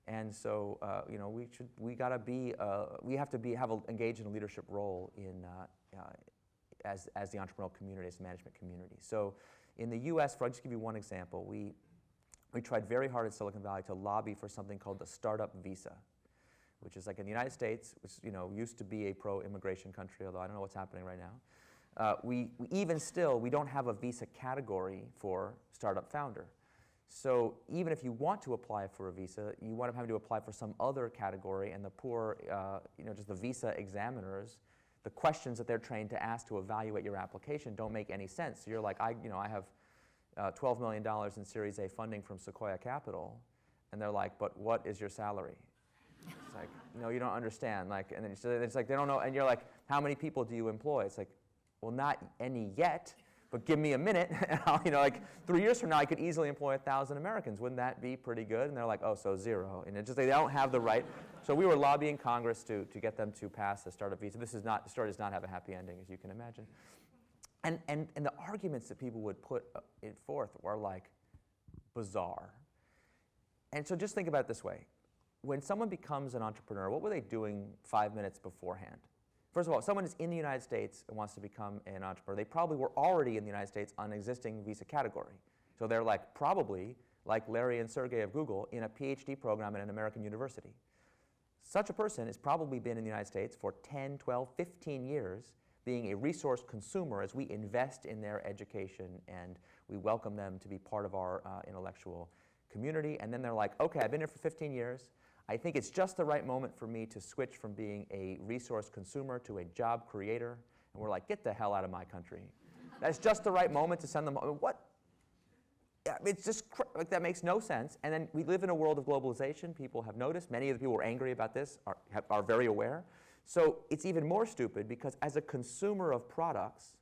And so, we have to engage in a leadership role as the entrepreneurial community, as the management community. So in the US, I'll just give you one example. We tried very hard in Silicon Valley to lobby for something called the startup visa, which is like in the United States, which used to be a pro-immigration country, although I don't know what's happening right now. We don't have a visa category for startup founder. So even if you want to apply for a visa, you wind up having to apply for some other category, and the poor, just the visa examiners the questions that they're trained to ask to evaluate your application don't make any sense. So you're like, I have $12 million in Series A funding from Sequoia Capital, and they're like, but what is your salary? It's like, no, you don't understand. Like, and then it's like, they don't know, and you're like, how many people do you employ? It's like, well, not any yet, but give me a minute, and I'll, like 3 years from now, I could easily employ 1,000 Americans. Wouldn't that be pretty good? And they're like, oh, so 0. And it's just like, they don't have the right. So we were lobbying Congress to get them to pass the startup visa. The story does not have a happy ending, as you can imagine. And the arguments that people would put it forth were like bizarre. And so just think about it this way. When someone becomes an entrepreneur, what were they doing 5 minutes beforehand? First of all, if someone is in the United States and wants to become an entrepreneur, they probably were already in the United States on an existing visa category. So they're like probably like Larry and Sergey of Google in a PhD program at an American university. Such a person has probably been in the United States for 10, 12, 15 years being a resource consumer as we invest in their education and we welcome them to be part of our intellectual community. And then they're like, okay, I've been here for 15 years. I think it's just the right moment for me to switch from being a resource consumer to a job creator. And we're like, get the hell out of my country. That's just the right moment to send them home. What? It's just, like, that makes no sense. And then we live in a world of globalization. People have noticed. Many of the people who are angry about this are very aware. So it's even more stupid because as a consumer of products,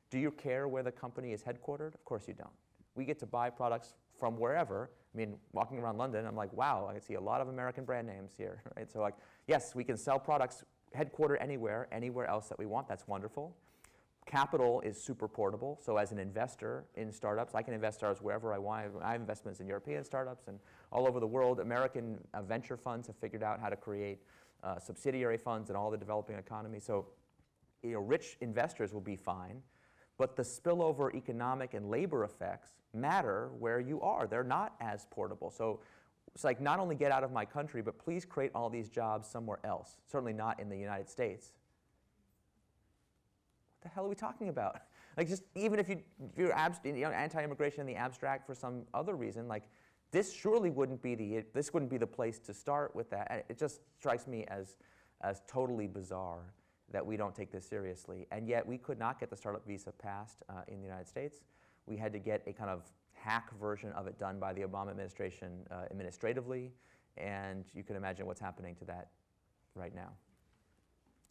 do you care where the company is headquartered? Of course you don't. We get to buy products from wherever. I mean, walking around London, I'm like, wow, I can see a lot of American brand names here, right? So like, yes, we can sell products headquartered anywhere else that we want. That's wonderful. Capital is super portable. So as an investor in startups, I can invest startups wherever I want. I have investments in European startups and all over the world. American venture funds have figured out how to create subsidiary funds in all the developing economies. So, rich investors will be fine. But the spillover economic and labor effects matter where you are. They're not as portable. So it's like, not only get out of my country, but please create all these jobs somewhere else. Certainly not in the United States. What the hell are we talking about? Like, just even if you're anti-immigration in the abstract for some other reason, like, this surely wouldn't be the place to start with that. And it just strikes me as totally bizarre that we don't take this seriously. And yet we could not get the startup visa passed in the United States. We had to get a kind of hack version of it done by the Obama administration administratively, and you can imagine what's happening to that right now.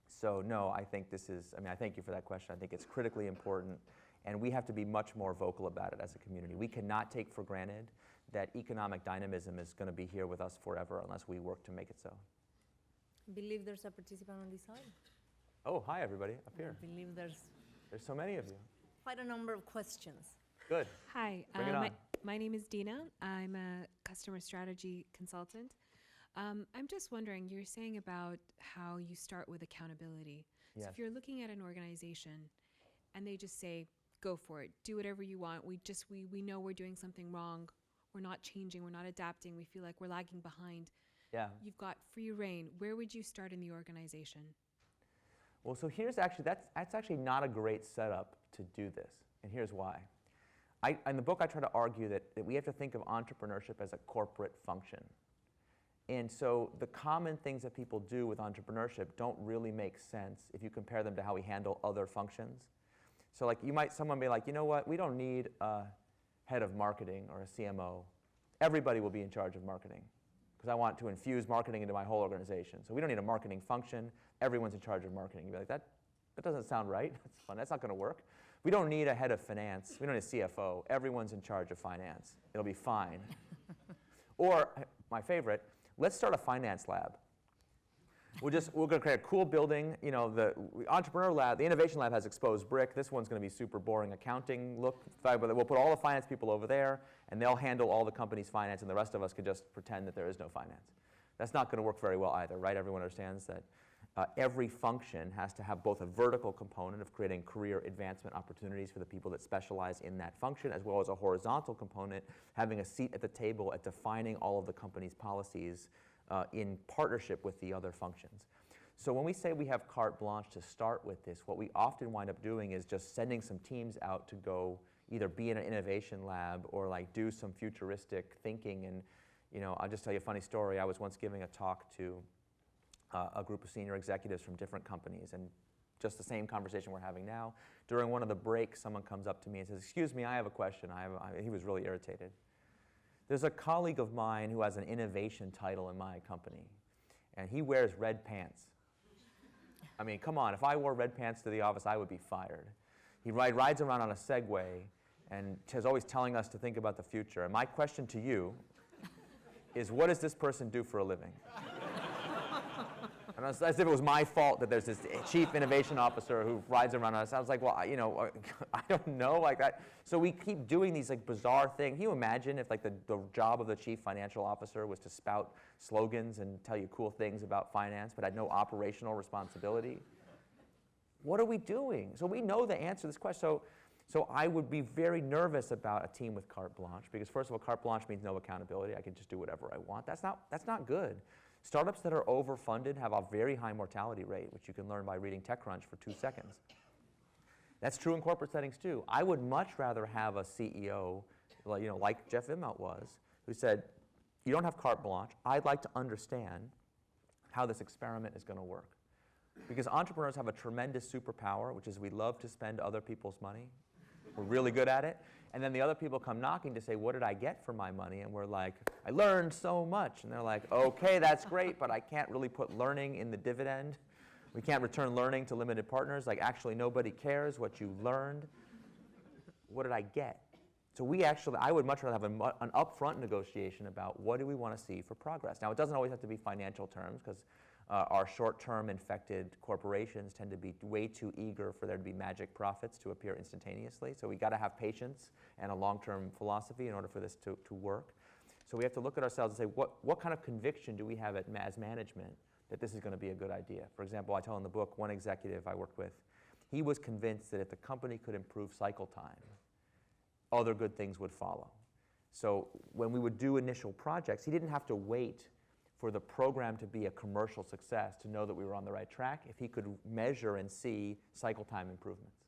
So no, I think I thank you for that question. I think it's critically important, and we have to be much more vocal about it as a community. We cannot take for granted that economic dynamism is going to be here with us forever unless we work to make it so. I believe there's a participant on this side. Oh, hi everybody, up here. I believe there's so many of you. quite a number of questions. Good. Hi, Bring it on. my name is Dina. I'm a customer strategy consultant. I'm just wondering, you're saying about how you start with accountability. Yes. So if you're looking at an organization and they just say, go for it, do whatever you want, we know we're doing something wrong, we're not changing, we're not adapting, we feel like we're lagging behind. Yeah. You've got free reign. Where would you start in the organization? Well, so here's actually, that's actually not a great setup to do this, and here's why. In the book, I try to argue that we have to think of entrepreneurship as a corporate function. And so the common things that people do with entrepreneurship don't really make sense if you compare them to how we handle other functions. So like someone be like, you know what, we don't need a head of marketing or a CMO. Everybody will be in charge of marketing because I want to infuse marketing into my whole organization. So we don't need a marketing function. Everyone's in charge of marketing. You'd be like, that doesn't sound right. That's fun. That's not going to work. We don't need a head of finance. We don't need a CFO. Everyone's in charge of finance. It'll be fine. Or, my favorite, let's start a finance lab. We're going to create a cool building. The Entrepreneurial lab, the Innovation lab has exposed brick. This one's going to be super boring accounting look. We'll put all the finance people over there, and they'll handle all the company's finance, and the rest of us can just pretend that there is no finance. That's not going to work very well either, right? Everyone understands that every function has to have both a vertical component of creating career advancement opportunities for the people that specialize in that function, as well as a horizontal component, having a seat at the table at defining all of the company's policies in partnership with the other functions. So when we say we have carte blanche to start with this, what we often wind up doing is just sending some teams out to go either be in an innovation lab or like do some futuristic thinking. And I'll just tell you a funny story. I was once giving a talk to a group of senior executives from different companies, and just the same conversation we're having now. During one of the breaks, someone comes up to me and says, excuse me, I have a question. He was really irritated. There's a colleague of mine who has an innovation title in my company, and he wears red pants. I mean, come on, if I wore red pants to the office, I would be fired. He rides around on a Segway and is always telling us to think about the future. And my question to you is, what does this person do for a living? And as if it was my fault that there's this chief innovation officer who rides around us. I was like, well, I don't know, like that. So we keep doing these like bizarre things. Can you imagine if like the job of the chief financial officer was to spout slogans and tell you cool things about finance, but had no operational responsibility? What are we doing? So we know the answer to this question. So I would be very nervous about a team with carte blanche, because first of all, carte blanche means no accountability. I can just do whatever I want. That's not good. Startups that are overfunded have a very high mortality rate, which you can learn by reading TechCrunch for 2 seconds. That's true in corporate settings too. I would much rather have a CEO, like Jeff Immelt was, who said, you don't have carte blanche. I'd like to understand how this experiment is going to work. Because entrepreneurs have a tremendous superpower, which is we love to spend other people's money. We're really good at it. And then the other people come knocking to say, what did I get for my money? And we're like, I learned so much. And they're like, okay, that's great, but I can't really put learning in the dividend. We can't return learning to limited partners. Like, actually, nobody cares what you learned. What did I get? So I would much rather have an upfront negotiation about what do we want to see for progress. Now, it doesn't always have to be financial terms, because our short-term infected corporations tend to be way too eager for there to be magic profits to appear instantaneously. So we got to have patience and a long-term philosophy in order for this to work. So we have to look at ourselves and say, what kind of conviction do we have as management that this is going to be a good idea? For example, I tell in the book, one executive I worked with, he was convinced that if the company could improve cycle time, other good things would follow. So when we would do initial projects, he didn't have to wait for the program to be a commercial success to know that we were on the right track if he could measure and see cycle time improvements.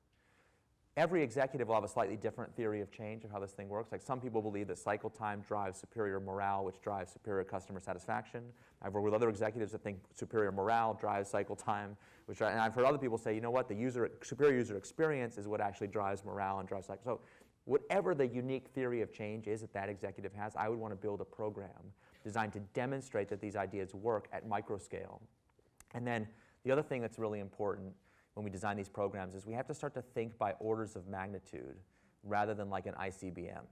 Every executive will have a slightly different theory of change of how this thing works. Like, some people believe that cycle time drives superior morale, which drives superior customer satisfaction. I've worked with other executives that think superior morale drives cycle time, and I've heard other people say, you know what, the superior user experience is what actually drives morale and drives cycle. So whatever the unique theory of change is that executive has, I would want to build a program designed to demonstrate that these ideas work at micro scale. And then the other thing that's really important when we design these programs is we have to start to think by orders of magnitude rather than like an ICBM.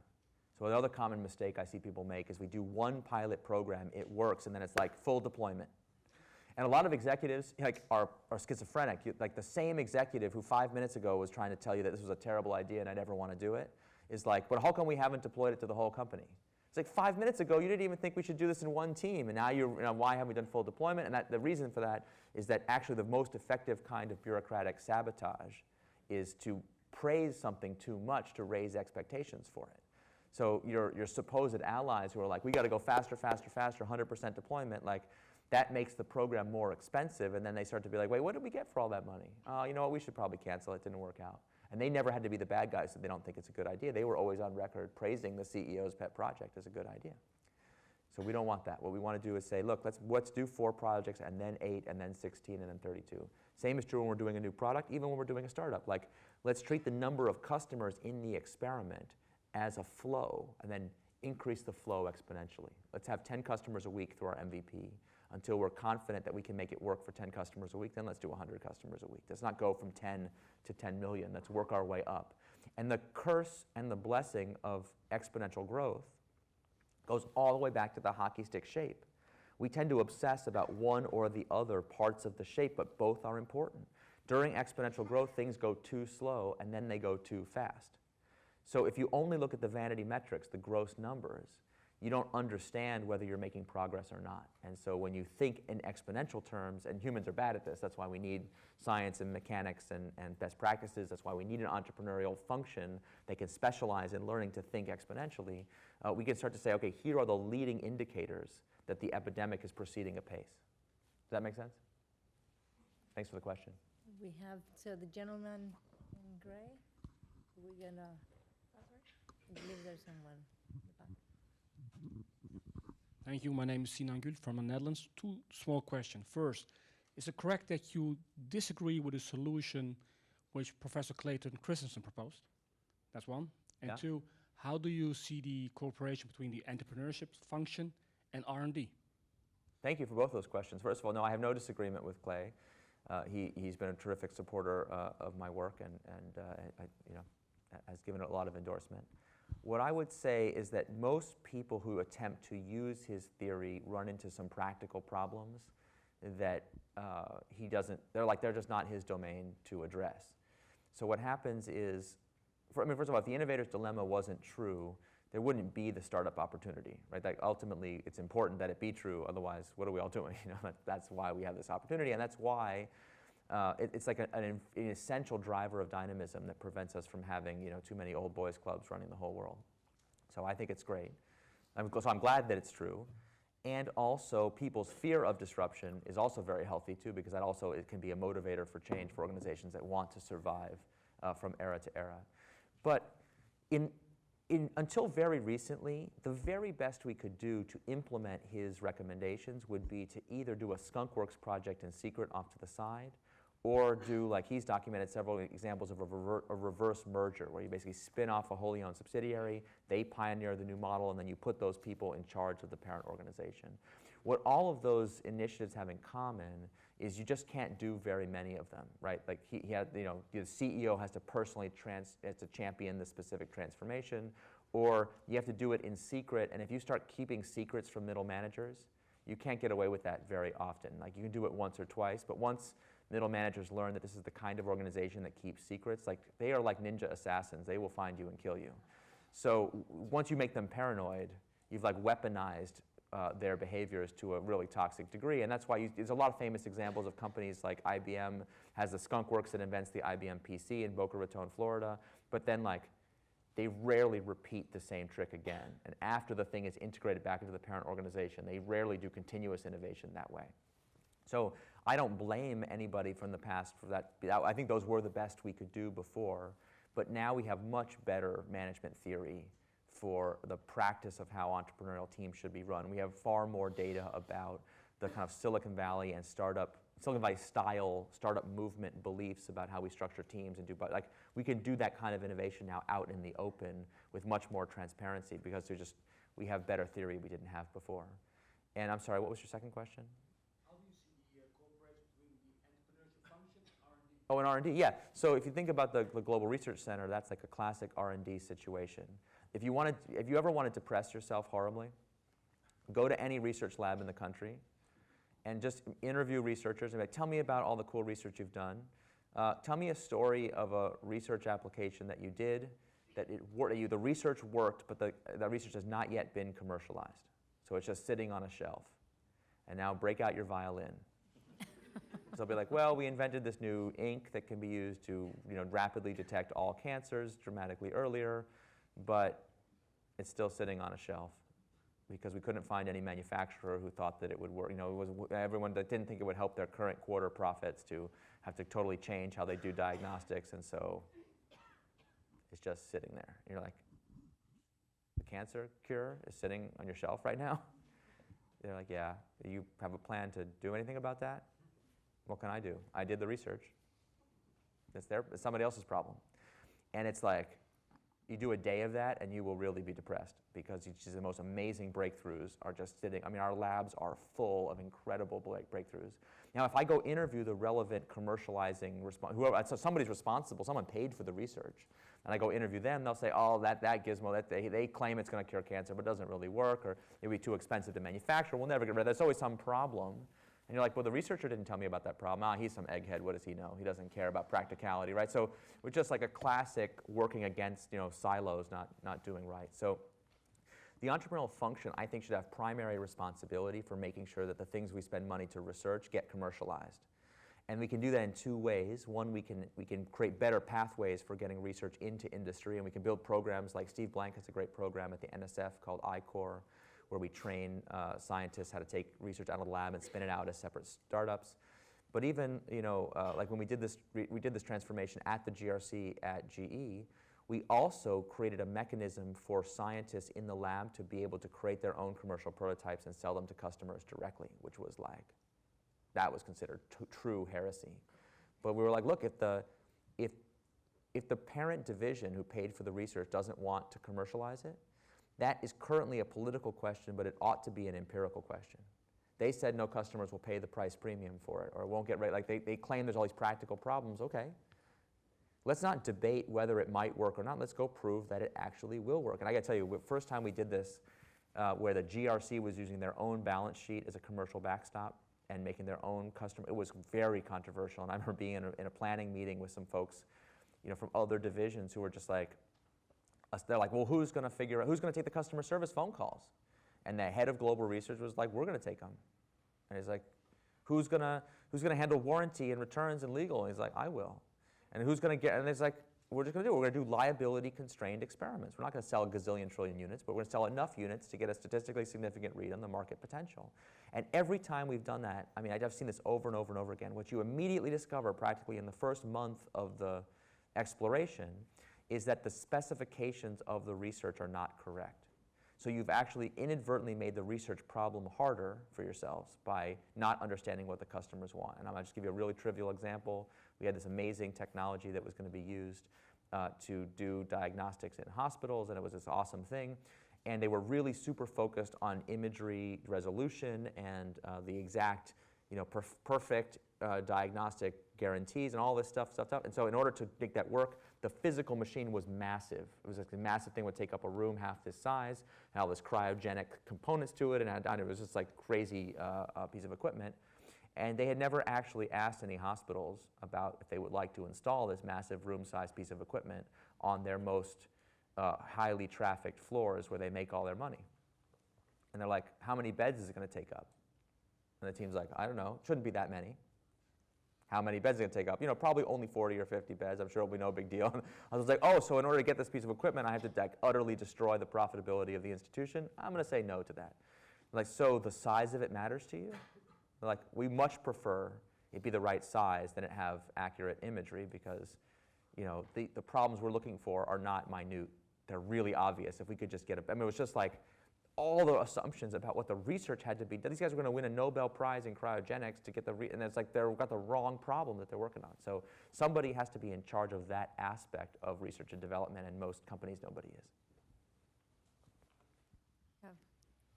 So another common mistake I see people make is we do one pilot program, it works, and then it's like full deployment. And a lot of executives are schizophrenic. Like, the same executive who 5 minutes ago was trying to tell you that this was a terrible idea and I never want to do it is like, but how come we haven't deployed it to the whole company? It's like, 5 minutes ago, you didn't even think we should do this in one team, and now why haven't we done full deployment? And the reason for that is that actually the most effective kind of bureaucratic sabotage is to praise something too much to raise expectations for it. So your supposed allies who are like, we got to go faster, faster, faster, 100% deployment, like, that makes the program more expensive, and then they start to be like, wait, what did we get for all that money? You know what, we should probably cancel it, didn't work out. And they never had to be the bad guys, so they don't think it's a good idea. They were always on record praising the CEO's pet project as a good idea. So we don't want that. What we want to do is say, look, let's do 4 projects, and then 8, and then 16, and then 32. Same is true when we're doing a new product, even when we're doing a startup. Like, let's treat the number of customers in the experiment as a flow, and then increase the flow exponentially. Let's have 10 customers a week through our MVP. Until we're confident that we can make it work for 10 customers a week, then let's do 100 customers a week. Let's not go from 10 to 10 million. Let's work our way up. And the curse and the blessing of exponential growth goes all the way back to the hockey stick shape. We tend to obsess about one or the other parts of the shape, but both are important. During exponential growth, things go too slow, and then they go too fast. So if you only look at the vanity metrics, the gross numbers, you don't understand whether you're making progress or not. And so when you think in exponential terms, and humans are bad at this, that's why we need science and mechanics and best practices, that's why we need an entrepreneurial function that can specialize in learning to think exponentially, we can start to say, okay, here are the leading indicators that the epidemic is proceeding apace. Does that make sense? Thanks for the question. We have, so the gentleman in gray, we're gonna, I believe there's someone in the back. Thank you. My name is Sinan Gül from the Netherlands. 2 small questions. First, is it correct that you disagree with the solution which Professor Clayton Christensen proposed? That's one. And Yeah. two, how do you see the cooperation between the entrepreneurship function and R&D? Thank you for both those questions. First of all, no, I have no disagreement with Clay. He's been a terrific supporter of my work and has given it a lot of endorsement. What I would say is that most people who attempt to use his theory run into some practical problems that they're just not his domain to address. So what happens is, first of all, if the innovator's dilemma wasn't true, there wouldn't be the startup opportunity, right? Like ultimately, it's important that it be true. Otherwise, what are we all doing? That's why we have this opportunity, and that's why it's like an essential driver of dynamism that prevents us from having too many old boys clubs running the whole world. So I think it's great. So I'm glad that it's true. And also, people's fear of disruption is also very healthy too, because it can be a motivator for change for organizations that want to survive from era to era. But until very recently, the very best we could do to implement his recommendations would be to either do a skunkworks project in secret off to the side, or do, like he's documented several examples of a reverse merger, where you basically spin off a wholly owned subsidiary, they pioneer the new model, and then you put those people in charge of the parent organization. What all of those initiatives have in common is you just can't do very many of them, right? Like he had, the CEO has to personally champion the specific transformation, or you have to do it in secret. And if you start keeping secrets from middle managers, you can't get away with that very often. Like you can do it once or twice, but once middle managers learn that this is the kind of organization that keeps secrets, like they are like ninja assassins. They will find you and kill you. So once you make them paranoid, you've like weaponized their behaviors to a really toxic degree. And that's why there's a lot of famous examples of companies like IBM has the skunkworks that invents the IBM PC in Boca Raton, Florida, but then like they rarely repeat the same trick again. And after the thing is integrated back into the parent organization, they rarely do continuous innovation that way. So I don't blame anybody from the past for that. I think those were the best we could do before, but now we have much better management theory for the practice of how entrepreneurial teams should be run. We have far more data about the kind of Silicon Valley and Silicon Valley style startup movement beliefs about how we structure teams and we can do that kind of innovation now out in the open with much more transparency because we have better theory we didn't have before. And I'm sorry, what was your second question? How do you see the cooperation between the entrepreneurship function and R&D? Oh, and R&D, yeah. So if you think about the Global Research Center, that's like a classic R&D situation. If you ever wanted to press yourself horribly, go to any research lab in the country and just interview researchers and be like, tell me about all the cool research you've done. Tell me a story of a research application that you did, the research worked, but the research has not yet been commercialized. So it's just sitting on a shelf. And now break out your violin. So they'll be like, well, we invented this new ink that can be used to rapidly detect all cancers dramatically earlier, but it's still sitting on a shelf because we couldn't find any manufacturer who thought that it would work. It was everyone that didn't think it would help their current quarter profits to have to totally change how they do diagnostics, and so it's just sitting there. And you're like, the cancer cure is sitting on your shelf right now? They're like, yeah. Do you have a plan to do anything about that? What can I do? I did the research. It's somebody else's problem. And it's like, you do a day of that and you will really be depressed because the most amazing breakthroughs are just sitting. I mean, our labs are full of incredible breakthroughs. Now, if I go interview the relevant commercializing, so somebody's responsible, someone paid for the research, and I go interview them, they'll say, oh, that gizmo, they claim it's going to cure cancer, but it doesn't really work, or it'll be too expensive to manufacture, we'll never get rid of it. There's always some problem. And you're like, well, the researcher didn't tell me about that problem. He's some egghead, what does he know? He doesn't care about practicality, right? So we're just like a classic working against silos, not doing right. So the entrepreneurial function, I think, should have primary responsibility for making sure that the things we spend money to research get commercialized. And we can do that in two ways. One, we can create better pathways for getting research into industry, and we can build programs like Steve Blank has a great program at the NSF called iCore, where we train scientists how to take research out of the lab and spin it out as separate startups. But even, like when we did this transformation at the GRC at GE, we also created a mechanism for scientists in the lab to be able to create their own commercial prototypes and sell them to customers directly, which was like that was considered true heresy. But we were like, look, if the parent division who paid for the research doesn't want to commercialize it, that is currently a political question, but it ought to be an empirical question. They said no customers will pay the price premium for it or won't get ready. Like they claim there's all these practical problems. Okay. Let's not debate whether it might work or not. Let's go prove that it actually will work. And I got to tell you, the first time we did this, where the GRC was using their own balance sheet as a commercial backstop and making their own customer, it was very controversial. And I remember being in a planning meeting with some folks, from other divisions who were just like, they're like, well, who's going to take the customer service phone calls? And the head of global research was like, we're going to take them. And he's like, who's going to handle warranty and returns and legal? And he's like, I will. And who's going to get? And it's like, we're going to do liability constrained experiments. We're not going to sell a gazillion trillion units, but we're going to sell enough units to get a statistically significant read on the market potential. And every time we've done that, I mean, I've seen this over and over and over again. What you immediately discover practically in the first month of the exploration is that the specifications of the research are not correct. So you've actually inadvertently made the research problem harder for yourselves by not understanding what the customers want. And I'm going to just give you a really trivial example. We had this amazing technology that was going to be used to do diagnostics in hospitals, and it was this awesome thing. And they were really super focused on imagery resolution and the exact, perfect diagnostic guarantees and all this stuff. And so in order to make that work, the physical machine was massive. It was like a massive thing, would take up a room half this size, had all this cryogenic components to it, and it was just like crazy piece of equipment. And they had never actually asked any hospitals about if they would like to install this massive room-sized piece of equipment on their most highly trafficked floors where they make all their money. And they're like, how many beds is it going to take up? And the team's like, I don't know, it shouldn't be that many. How many beds is it going to take up? Probably only 40 or 50 beds. I'm sure it'll be no big deal. I was like, oh, so in order to get this piece of equipment, I have to utterly destroy the profitability of the institution? I'm going to say no to that. Like, so the size of it matters to you? They're like, we much prefer it be the right size than it have accurate imagery because, the problems we're looking for are not minute. They're really obvious. If we could just get it. I mean, it was just like all the assumptions about what the research had to be. These guys were going to win a Nobel Prize in cryogenics to get and it's like they've got the wrong problem that they're working on. So somebody has to be in charge of that aspect of research and development, and most companies, nobody is.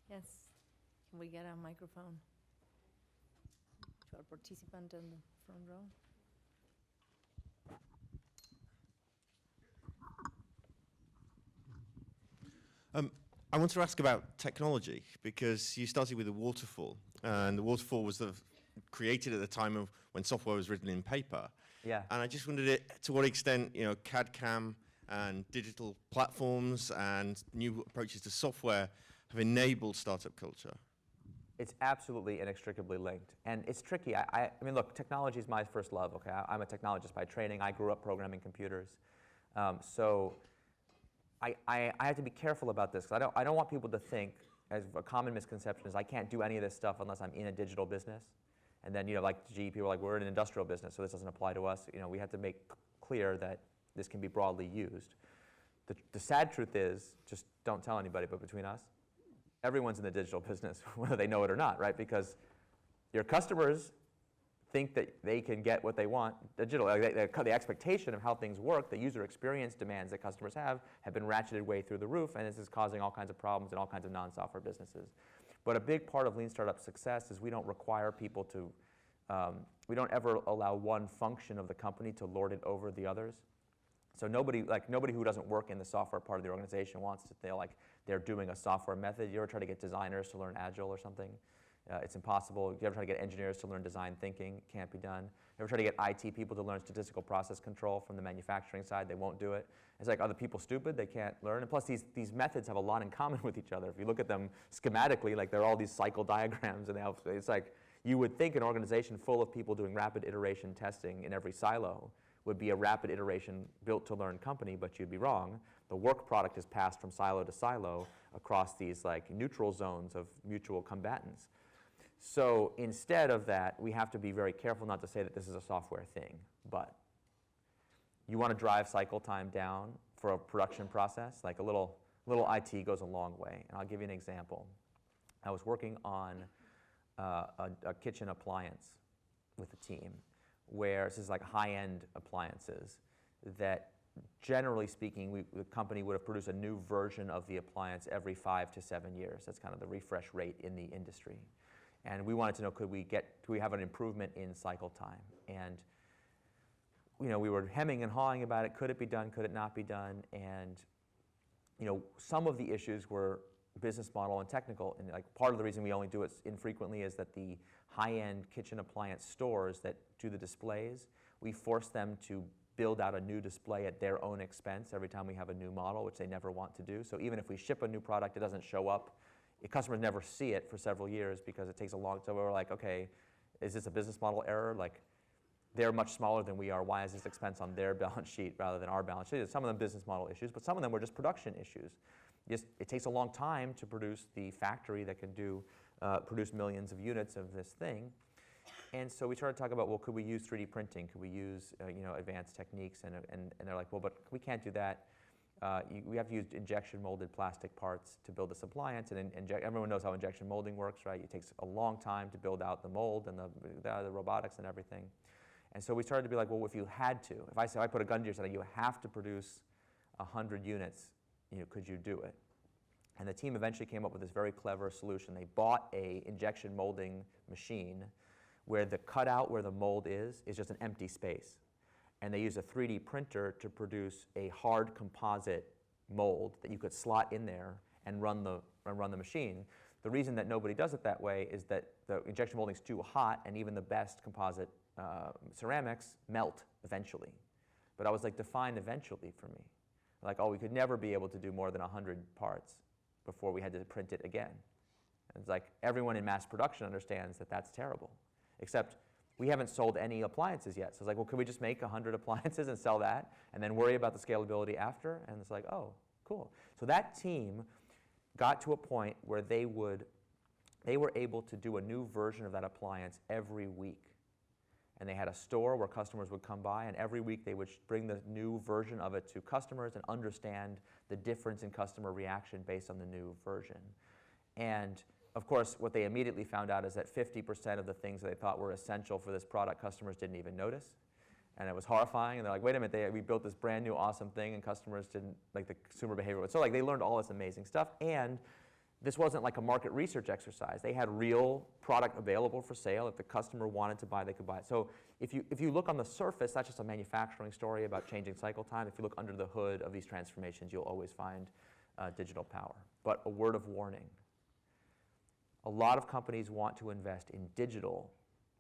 Yes. Can we get a microphone to our participant in the front row? I want to ask about technology because you started with a waterfall, and the waterfall was created at the time of when software was written in paper. Yeah. And I just wondered to what extent, CAD/CAM and digital platforms and new approaches to software have enabled startup culture. It's absolutely inextricably linked. And it's tricky. I mean, look, technology is my first love, okay? I'm a technologist by training. I grew up programming computers. So I have to be careful about this, because I don't want people to think, as a common misconception is, I can't do any of this stuff unless I'm in a digital business. And then, like GE people are like, we're in an industrial business, so this doesn't apply to us. We have to make clear that this can be broadly used. The sad truth is, just don't tell anybody, but between us, everyone's in the digital business, whether they know it or not, right? Because your customers think that they can get what they want digital. The expectation of how things work, the user experience demands that customers have been ratcheted way through the roof, and this is causing all kinds of problems in all kinds of non-software businesses. But a big part of lean startup success is we don't require people to, we don't ever allow one function of the company to lord it over the others. So nobody who doesn't work in the software part of the organization wants to feel like they're doing a software method. You ever try to get designers to learn Agile or something? It's impossible. You ever try to get engineers to learn design thinking? Can't be done. You ever try to get IT people to learn statistical process control from the manufacturing side? They won't do it. It's like, are the people stupid? They can't learn. And plus, these methods have a lot in common with each other. If you look at them schematically, like they're all these cycle diagrams, and it's like you would think an organization full of people doing rapid iteration testing in every silo would be a rapid iteration built to learn company, but you'd be wrong. The work product is passed from silo to silo across these like neutral zones of mutual combatants. So instead of that, we have to be very careful not to say that this is a software thing. But you want to drive cycle time down for a production process, like a little IT goes a long way. And I'll give you an example. I was working on a kitchen appliance with a team where this is like high-end appliances that generally speaking, the company would have produced a new version of the appliance every 5 to 7 years. That's kind of the refresh rate in the industry. And we wanted to know, could we have an improvement in cycle time? And we were hemming and hawing about it. Could it be done? Could it not be done? And some of the issues were business model and technical. And like part of the reason we only do it infrequently is that the high-end kitchen appliance stores that do the displays, we force them to build out a new display at their own expense every time we have a new model, which they never want to do. So even if we ship a new product, it doesn't show up. Customers never see it for several years because it takes a long time. So we're like, okay, is this a business model error? Like, they're much smaller than we are. Why is this expense on their balance sheet rather than our balance sheet? Some of them business model issues, but some of them were just production issues. It takes a long time to produce the factory that can produce millions of units of this thing. And so we started talking about, well, could we use 3D printing? Could we use advanced techniques? And they're like, well, but we can't do that. We have to use injection molded plastic parts to build this appliance. And everyone knows how injection molding works, right? It takes a long time to build out the mold and the robotics and everything. And so we started to be like, well, if you had to, if I put a gun to your side, you have to produce 100 units, could you do it? And the team eventually came up with this very clever solution. They bought a injection molding machine where the cutout where the mold is just an empty space. And they use a 3D printer to produce a hard composite mold that you could slot in there and run the machine. The reason that nobody does it that way is that the injection molding is too hot, and even the best composite ceramics melt eventually. But I was like, define eventually for me. Like, oh, we could never be able to do more than 100 parts before we had to print it again. And it's like, everyone in mass production understands that that's terrible. Except we haven't sold any appliances yet. So it's like, well, could we just make 100 appliances and sell that and then worry about the scalability after? And it's like, oh, cool. So that team got to a point where they were able to do a new version of that appliance every week. And they had a store where customers would come by, and every week they would bring the new version of it to customers and understand the difference in customer reaction based on the new version. And of course, what they immediately found out is that 50% of the things that they thought were essential for this product, customers didn't even notice. And it was horrifying. And they're like, wait a minute, we built this brand new awesome thing, and customers didn't, like the consumer behavior. So like they learned all this amazing stuff. And this wasn't like a market research exercise. They had real product available for sale. If the customer wanted to buy, they could buy it. So if you look on the surface, that's just a manufacturing story about changing cycle time. If you look under the hood of these transformations, you'll always find digital power. But a word of warning. A lot of companies want to invest in digital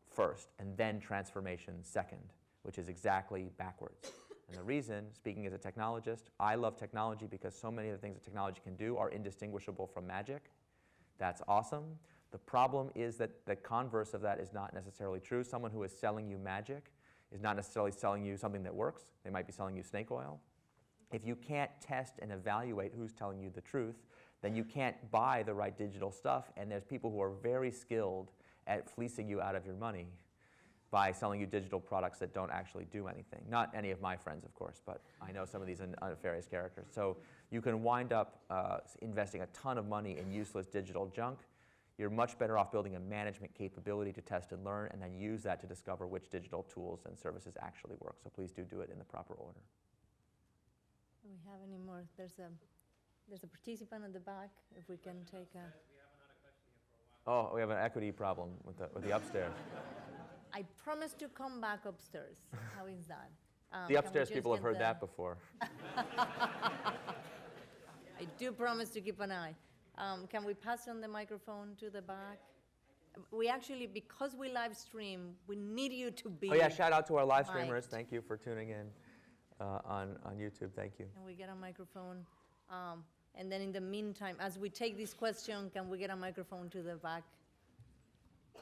first and then transformation second, which is exactly backwards. And the reason, speaking as a technologist, I love technology because so many of the things that technology can do are indistinguishable from magic. That's awesome. The problem is that the converse of that is not necessarily true. Someone who is selling you magic is not necessarily selling you something that works. They might be selling you snake oil. If you can't test and evaluate who's telling you the truth, then you can't buy the right digital stuff, and there's people who are very skilled at fleecing you out of your money by selling you digital products that don't actually do anything. Not any of my friends, of course, but I know some of these nefarious characters. So you can wind up investing a ton of money in useless digital junk. You're much better off building a management capability to test and learn, and then use that to discover which digital tools and services actually work. So please do it in the proper order. Do we have any more? There's a participant at the back, if we can take a... Oh, we have an equity problem with the upstairs. I promise to come back upstairs. How is that? The upstairs people have heard that before. I do promise to keep an eye. Can we pass on the microphone to the back? We actually, because we live stream, we need you to be... Oh yeah, shout out to our live streamers. Thank you for tuning in on YouTube. Thank you. Can we get a microphone? And then in the meantime, as we take this question, can we get a microphone to the back?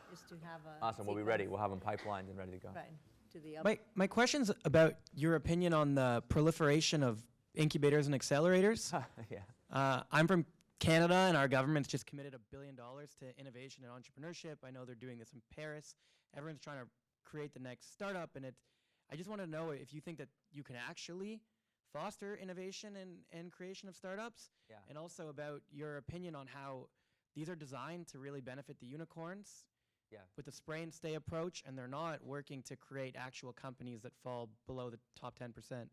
Just to have a Awesome, we'll be ready. We'll have them pipelined and ready to go. Right, to the up. My question's about your opinion on the proliferation of incubators and accelerators. Yeah. I'm from Canada, and our government's just committed $1 billion to innovation and entrepreneurship. I know they're doing this in Paris. Everyone's trying to create the next startup, and I just want to know if you think that you can actually foster innovation and creation of startups, and also about your opinion on how these are designed to really benefit the unicorns Yeah. with the spray and stay approach, and they're not working to create actual companies that fall below the top 10%.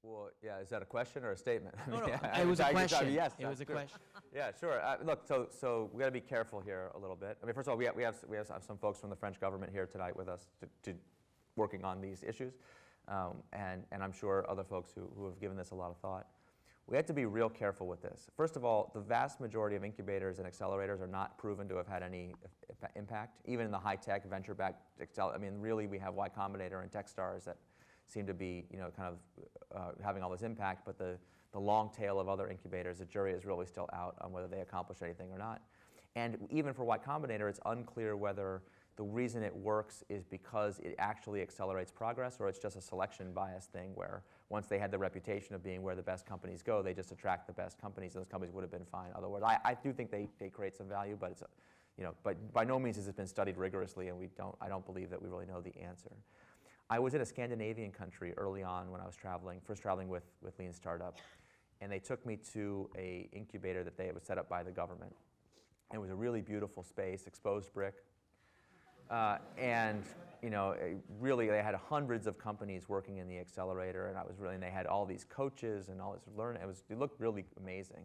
Well, yeah, is that a question or a statement? I No, mean, no, yeah, it was a I guess, question. yes, It was a true. question. Yeah, sure. Look, so we got to be careful here a little bit. I mean, first of all, we have some folks from the French government here tonight with us to working on these issues, and I'm sure other folks who have given this a lot of thought. We have to be real careful with this. First of all, the vast majority of incubators and accelerators are not proven to have had any impact, even in the high-tech, venture-backed I mean, really, we have Y Combinator and Techstars that seem to be, kind of having all this impact, but the long tail of other incubators, the jury is really still out on whether they accomplish anything or not. And even for Y Combinator, it's unclear whether the reason it works is because it actually accelerates progress, or it's just a selection bias thing where once they had the reputation of being where the best companies go, they just attract the best companies, and those companies would have been fine otherwise. I do think they create some value, but it's, but by no means has it been studied rigorously, and I don't believe that we really know the answer. I was in a Scandinavian country early on when I was first traveling with Lean Startup, and they took me to a incubator that was set up by the government. It was a really beautiful space, exposed brick, and really they had hundreds of companies working in the accelerator, and they had all these coaches and all this learning. It looked really amazing.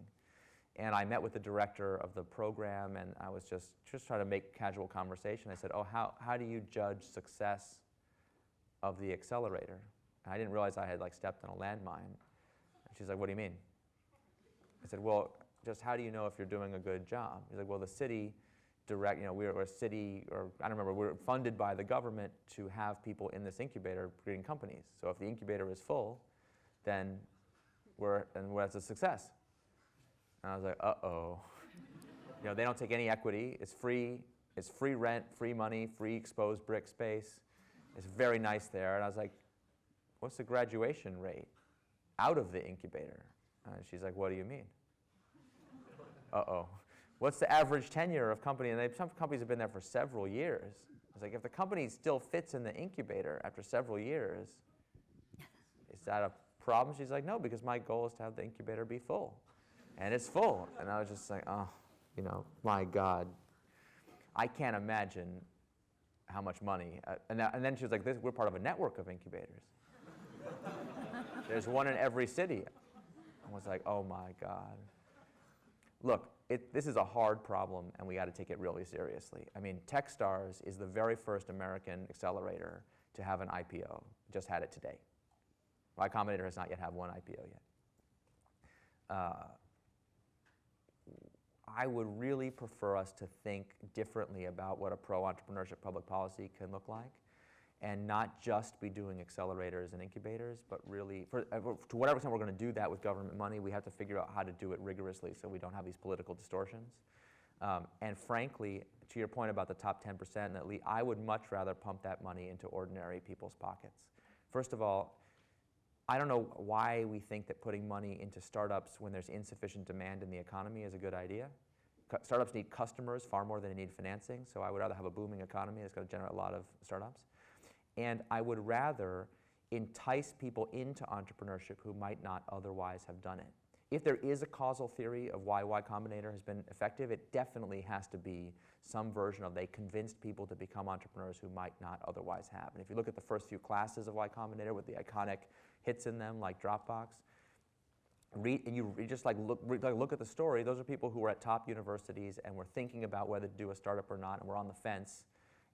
And I met with the director of the program, and I was just trying to make casual conversation. I said, "Oh, how do you judge success of the accelerator?" And I didn't realize I had stepped on a landmine. And she's like, "What do you mean?" I said, "Well, just how do you know if you're doing a good job?" He's like, "Well, the city we're a city, or I don't remember, we're funded by the government to have people in this incubator creating companies. So if the incubator is full, then that's a success." And I was like, uh-oh. They don't take any equity. It's free rent, free money, free exposed brick space. It's very nice there. And I was like, "What's the graduation rate out of the incubator?" And she's like, "What do you mean?" Uh-oh. "What's the average tenure of company?" And some companies have been there for several years. I was like, if the company still fits in the incubator after several years, is that a problem? She's like, "No, because my goal is to have the incubator be full." And it's full. And I was just like, oh, my God. I can't imagine how much money. And then she was like, we're part of a network of incubators. There's one in every city. I was like, oh my God. Look, this is a hard problem, and we got to take it really seriously. I mean, Techstars is the very first American accelerator to have an IPO. Just had it today. Y Combinator has not yet had one IPO yet. I would really prefer us to think differently about what a pro-entrepreneurship public policy can look like, and not just be doing accelerators and incubators, but really, to whatever extent we're going to do that with government money, we have to figure out how to do it rigorously so we don't have these political distortions. And frankly, to your point about the top 10%, I would much rather pump that money into ordinary people's pockets. First of all, I don't know why we think that putting money into startups when there's insufficient demand in the economy is a good idea. Startups need customers far more than they need financing, so I would rather have a booming economy that's going to generate a lot of startups. And I would rather entice people into entrepreneurship who might not otherwise have done it. If there is a causal theory of why Y Combinator has been effective, it definitely has to be some version of they convinced people to become entrepreneurs who might not otherwise have. And if you look at the first few classes of Y Combinator with the iconic hits in them like Dropbox, and you just look at the story, those are people who were at top universities and were thinking about whether to do a startup or not, and were on the fence.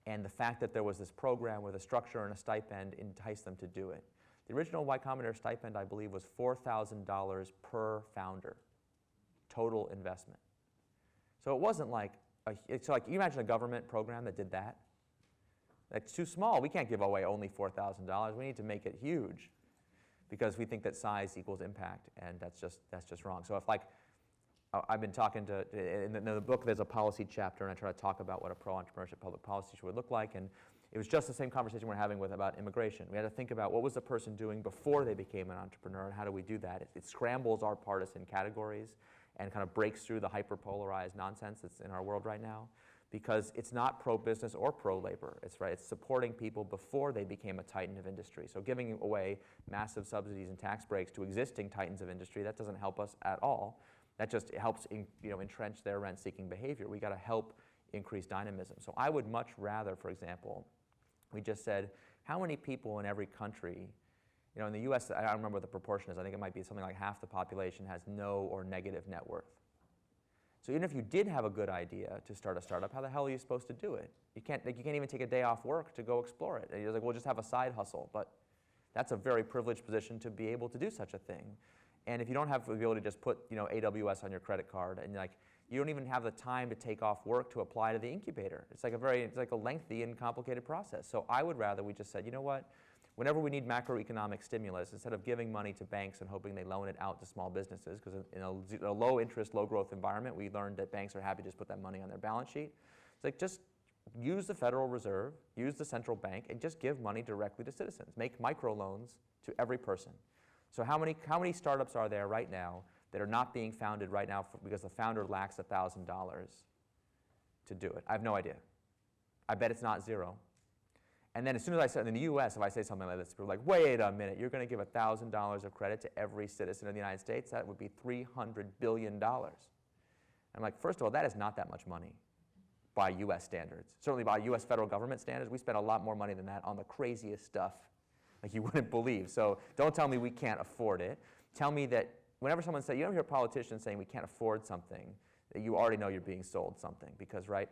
And the fact that there was this program with a structure and a stipend enticed them to do it. The original Y Combinator stipend, I believe, was $4,000 per founder, total investment. So it wasn't it's like, you imagine a government program that did that? That's too small. We can't give away only $4,000. We need to make it huge, because we think that size equals impact, and that's just wrong. So if I've been talking in the book, there's a policy chapter, and I try to talk about what a pro-entrepreneurship public policy would look like, and it was just the same conversation we're having about immigration. We had to think about what was the person doing before they became an entrepreneur, and how do we do that? It scrambles our partisan categories and kind of breaks through the hyper-polarized nonsense that's in our world right now, because it's not pro-business or pro-labor. It's supporting people before they became a titan of industry. So giving away massive subsidies and tax breaks to existing titans of industry, that doesn't help us at all. That just helps entrench their rent-seeking behavior. We got to help increase dynamism. So I would much rather, for example, we just said, how many people in every country, in the US, I don't remember what the proportion is, I think it might be something like half the population has no or negative net worth. So even if you did have a good idea to start a startup, how the hell are you supposed to do it? You can't even take a day off work to go explore it. And you're like, well, just have a side hustle. But that's a very privileged position to be able to do such a thing. And if you don't have the ability to just put AWS on your credit card, and you don't even have the time to take off work to apply to the incubator. It's like a lengthy and complicated process. So I would rather we just said, you know what? Whenever we need macroeconomic stimulus, instead of giving money to banks and hoping they loan it out to small businesses, because in a low interest, low growth environment, we learned that banks are happy to just put that money on their balance sheet. It's like, just use the Federal Reserve, use the central bank, and just give money directly to citizens. Make microloans to every person. So how many startups are there right now that are not being founded right now because the founder lacks $1,000 to do it? I have no idea. I bet it's not zero. And then as soon as I say, in the US, if I say something like this, people are like, wait a minute, you're going to give $1,000 of credit to every citizen in the United States? That would be $300 billion. I'm like, first of all, that is not that much money by US standards. Certainly by US federal government standards, we spend a lot more money than that on the craziest stuff like you wouldn't believe. So don't tell me we can't afford it. Tell me that whenever someone says, you don't hear politicians saying we can't afford something, that you already know you're being sold something. Because, right,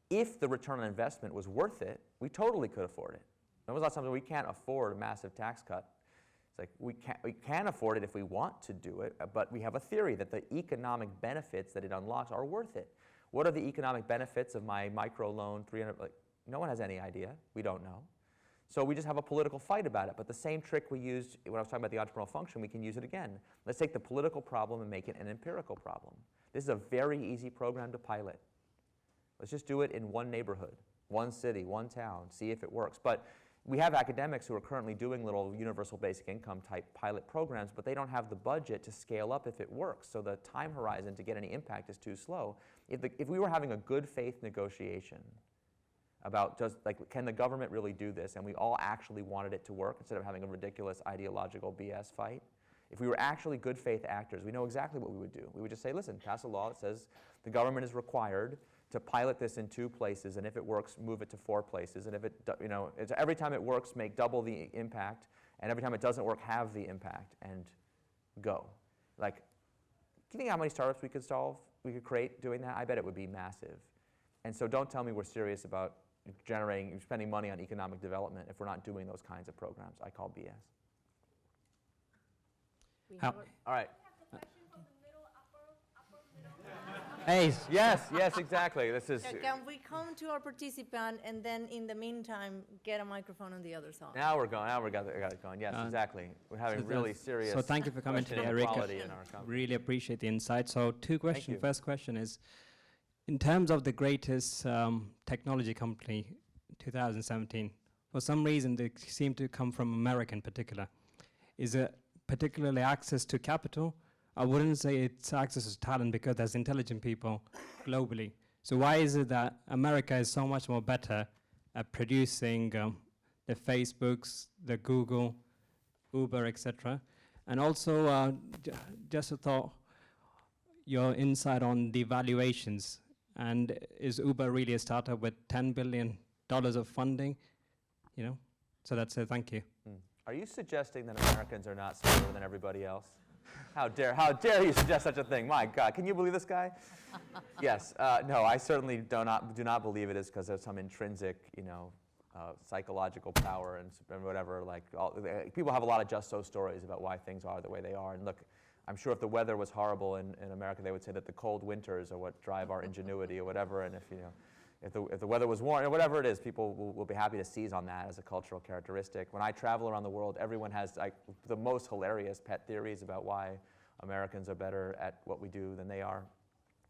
if the return on investment was worth it, we totally could afford it. When was the last time we can't afford a massive tax cut? It's like we can afford it if we want to do it, but we have a theory that the economic benefits that it unlocks are worth it. What are the economic benefits of my microloan, 300? Like, no one has any idea. We don't know. So we just have a political fight about it. But the same trick we used when I was talking about the entrepreneurial function, we can use it again. Let's take the political problem and make it an empirical problem. This is a very easy program to pilot. Let's just do it in one neighborhood, one city, one town, see if it works. But we have academics who are currently doing little universal basic income type pilot programs, but they don't have the budget to scale up if it works. So the time horizon to get any impact is too slow. If we were having a good faith negotiation about can the government really do this, and we all actually wanted it to work instead of having a ridiculous ideological BS fight, if we were actually good faith actors, we know exactly what we would do. We would just say, listen, pass a law that says the government is required to pilot this in 2 places, and if it works, move it to 4 places, and if it, every time it works, make double the impact, and every time it doesn't work, have the impact, and go. Like, do you think how many startups we could create doing that? I bet it would be massive. And so don't tell me we're serious about spending money on economic development if we're not doing those kinds of programs. I call BS. All right. Hey, Yes, exactly. This is. So can we come to our participant and then in the meantime get a microphone on the other side? Now we're going. Now we got it going. Yes, exactly. We're having really serious. So thank you for coming question today, of Eric. equality in our conversation. Really appreciate the insight. So 2 questions. you. First question is, in terms of the greatest technology company 2017, for some reason they seem to come from America in particular. Is it particularly access to capital? I wouldn't say it's access to talent because there's intelligent people globally. So why is it that America is so much more better at producing the Facebooks, the Google, Uber, etc.? And also, just a thought, your insight on the valuations. And is Uber really a startup with $10 billion of funding? So that's it. Thank you. Are you suggesting that Americans are not smarter than everybody else? How dare you suggest such a thing? My God, can you believe this guy? Yes, no, I certainly do not believe it is because of some intrinsic, psychological power and whatever. People have a lot of just so stories about why things are the way they are. And look, I'm sure if the weather was horrible in America, they would say that the cold winters are what drive our ingenuity or whatever. And if the weather was warm or whatever it is, people will be happy to seize on that as a cultural characteristic. When I travel around the world, everyone has the most hilarious pet theories about why Americans are better at what we do than they are.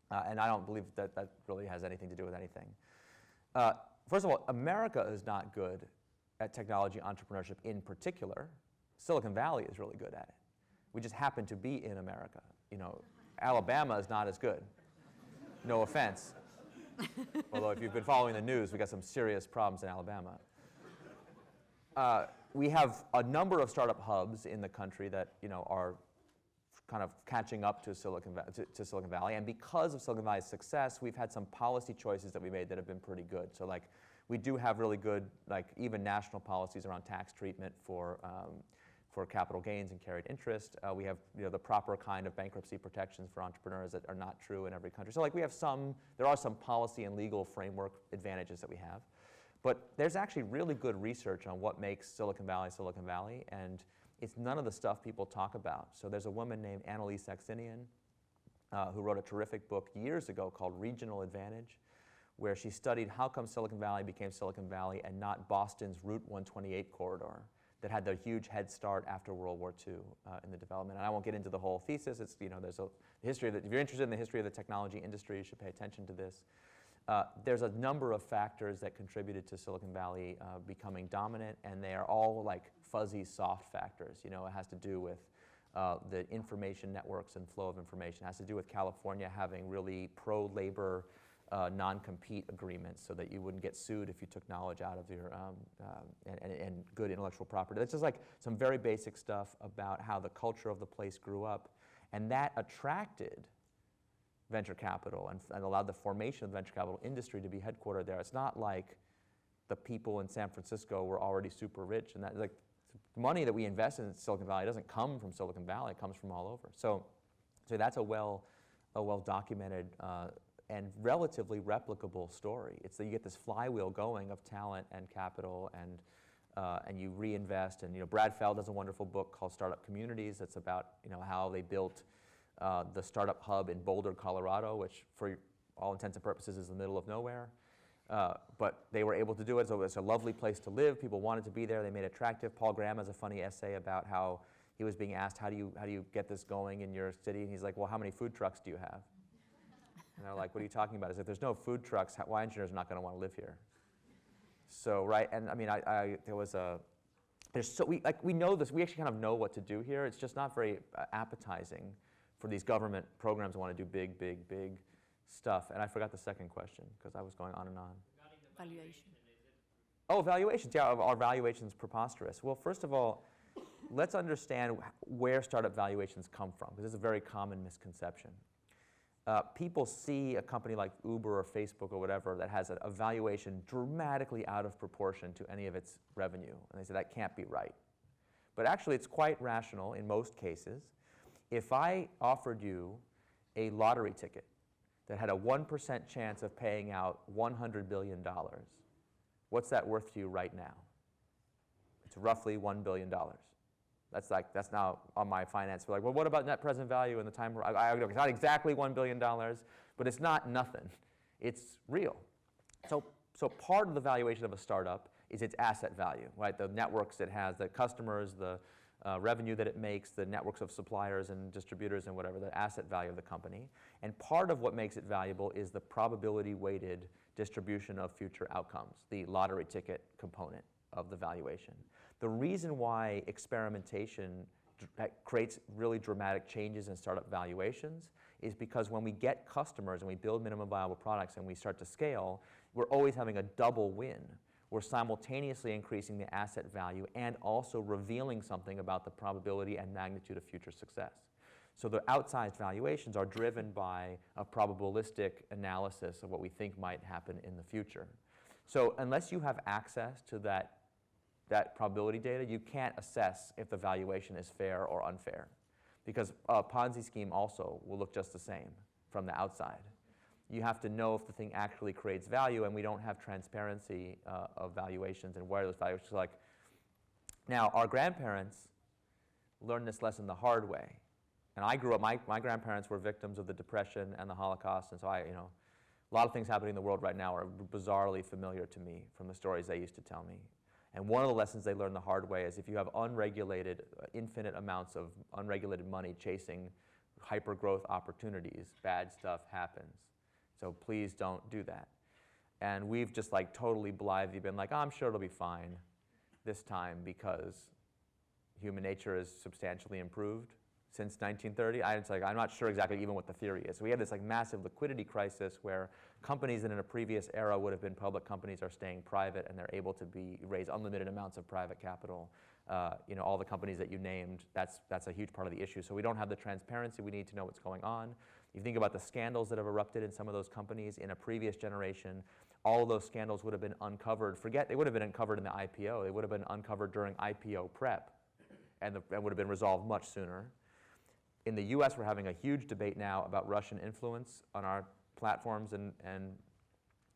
And I don't believe that really has anything to do with anything. First of all, America is not good at technology entrepreneurship in particular. Silicon Valley is really good at it. We just happen to be in America. Alabama is not as good. No offense. Although if you've been following the news, we got some serious problems in Alabama. We have a number of startup hubs in the country that are kind of catching up to Silicon Valley. And because of Silicon Valley's success, we've had some policy choices that we made that have been pretty good. So like, we do have really good, like even national policies around tax treatment for capital gains and carried interest. We have the proper kind of bankruptcy protections for entrepreneurs that are not true in every country. So like we have there are some policy and legal framework advantages that we have. But there's actually really good research on what makes Silicon Valley, and it's none of the stuff people talk about. So there's a woman named Annalise Saxenian who wrote a terrific book years ago called Regional Advantage, where she studied how come Silicon Valley became Silicon Valley and not Boston's Route 128 corridor that had the huge head start after World War II in the development. And I won't get into the whole thesis. It's, there's a history of if you're interested in the history of the technology industry, you should pay attention to this. There's a number of factors that contributed to Silicon Valley becoming dominant, and they are all like fuzzy, soft factors. It has to do with the information networks and flow of information. It has to do with California having really pro-labor non-compete agreements so that you wouldn't get sued if you took knowledge out of your, and good intellectual property. That's just like some very basic stuff about how the culture of the place grew up, and that attracted venture capital and allowed the formation of the venture capital industry to be headquartered there. It's not like the people in San Francisco were already super rich, and that like money that we invest in Silicon Valley doesn't come from Silicon Valley, it comes from all over. So that's a well documented and relatively replicable story. It's that you get this flywheel going of talent and capital, and you reinvest. And Brad Feld has a wonderful book called Startup Communities that's about how they built the startup hub in Boulder, Colorado, which for all intents and purposes is the middle of nowhere. But they were able to do it, so it's a lovely place to live. People wanted to be there. They made it attractive. Paul Graham has a funny essay about how he was being asked, how do you get this going in your city? And he's like, well, how many food trucks do you have? And they're like, what are you talking about? Is if there's no food trucks, why engineers are not going to want to live here? So, right, and I mean, we know this. We actually kind of know what to do here. It's just not very appetizing for these government programs that want to do big, big, big stuff. And I forgot the second question because I was going on and on. Valuation. Oh, valuations. Yeah, are valuations preposterous? Well, first of all, let's understand where startup valuations come from, because it's a very common misconception. People see a company like Uber or Facebook or whatever that has a valuation dramatically out of proportion to any of its revenue, and they say that can't be right. But actually, it's quite rational in most cases. If I offered you a lottery ticket that had a 1% chance of paying out $100 billion, what's that worth to you right now? It's roughly $1 billion. That's now on my finance. We're like, well, what about net present value in the time? It's not exactly $1 billion, but it's not nothing. It's real. So part of the valuation of a startup is its asset value, right? The networks it has, the customers, the revenue that it makes, the networks of suppliers and distributors and whatever, the asset value of the company. And part of what makes it valuable is the probability-weighted distribution of future outcomes, the lottery ticket component of the valuation. The reason why experimentation creates really dramatic changes in startup valuations is because when we get customers and we build minimum viable products and we start to scale, we're always having a double win. We're simultaneously increasing the asset value and also revealing something about the probability and magnitude of future success. So the outsized valuations are driven by a probabilistic analysis of what we think might happen in the future. So unless you have access to that probability data, you can't assess if the valuation is fair or unfair, because a Ponzi scheme also will look just the same from the outside. You have to know if the thing actually creates value, and we don't have transparency of valuations and where those valuations are like. Now, our grandparents learned this lesson the hard way. And I grew up, my grandparents were victims of the Depression and the Holocaust, and so a lot of things happening in the world right now are bizarrely familiar to me from the stories they used to tell me. And one of the lessons they learned the hard way is if you have unregulated, infinite amounts of unregulated money chasing hyper-growth opportunities, bad stuff happens. So please don't do that. And we've just like totally blithely been like, oh, I'm sure it'll be fine this time because human nature is substantially improved since 1930. I'm not sure exactly even what the theory is. So we have this like massive liquidity crisis where companies that in a previous era would have been public companies are staying private, and they're able to raise unlimited amounts of private capital you know, all the companies that you named, that's a huge part of the issue. So we don't have the transparency. We need to know what's going on. You think about the scandals that have erupted in some of those companies in a previous generation, all of those scandals would have been uncovered. Forget, they would have been uncovered in the IPO. They would have been uncovered during IPO prep and would have been resolved much sooner. In the US, we're having a huge debate now about Russian influence on our platforms and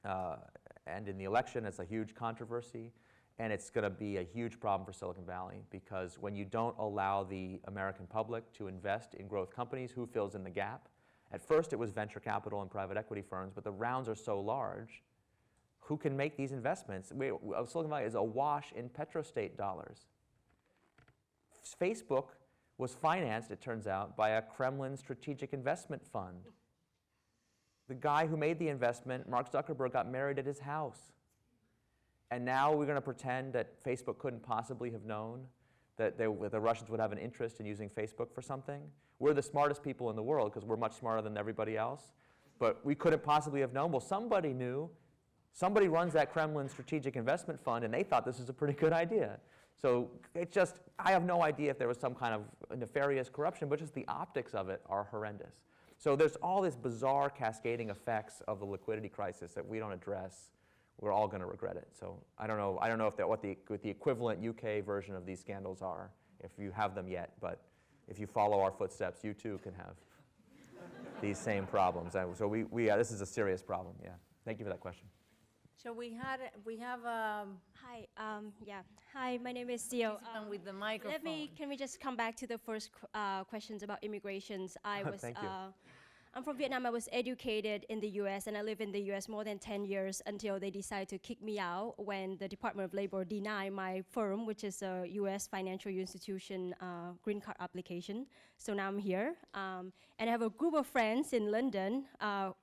in the election. It's a huge controversy, and it's going to be a huge problem for Silicon Valley, because when you don't allow the American public to invest in growth companies, who fills in the gap? At first, it was venture capital and private equity firms, but the rounds are so large, who can make these investments? Silicon Valley is awash in petrostate dollars. Facebook was financed, it turns out, by a Kremlin strategic investment fund. The guy who made the investment, Mark Zuckerberg, got married at his house. And now we're going to pretend that Facebook couldn't possibly have known that the Russians would have an interest in using Facebook for something. We're the smartest people in the world because we're much smarter than everybody else. But we couldn't possibly have known. Well, somebody knew. Somebody runs that Kremlin strategic investment fund, and they thought this was a pretty good idea. So it's just, I have no idea if there was some kind of nefarious corruption, but just the optics of it are horrendous. So there's all this bizarre cascading effects of the liquidity crisis that we don't address. We're all going to regret it. So I don't know if what the equivalent UK version of these scandals are, if you have them yet, but if you follow our footsteps, you too can have these same problems. And so this is a serious problem. Yeah. Thank you for that question. So we have Hi, yeah. Hi, my name is Theo. with the microphone. Can we just come back to the first questions about immigrations? Thank you. I'm from Vietnam. I was educated in the U.S. and I lived in the U.S. more than 10 years until they decided to kick me out when the Department of Labor denied my firm, which is a U.S. financial institution, green card application. So now I'm here. And I have a group of friends in London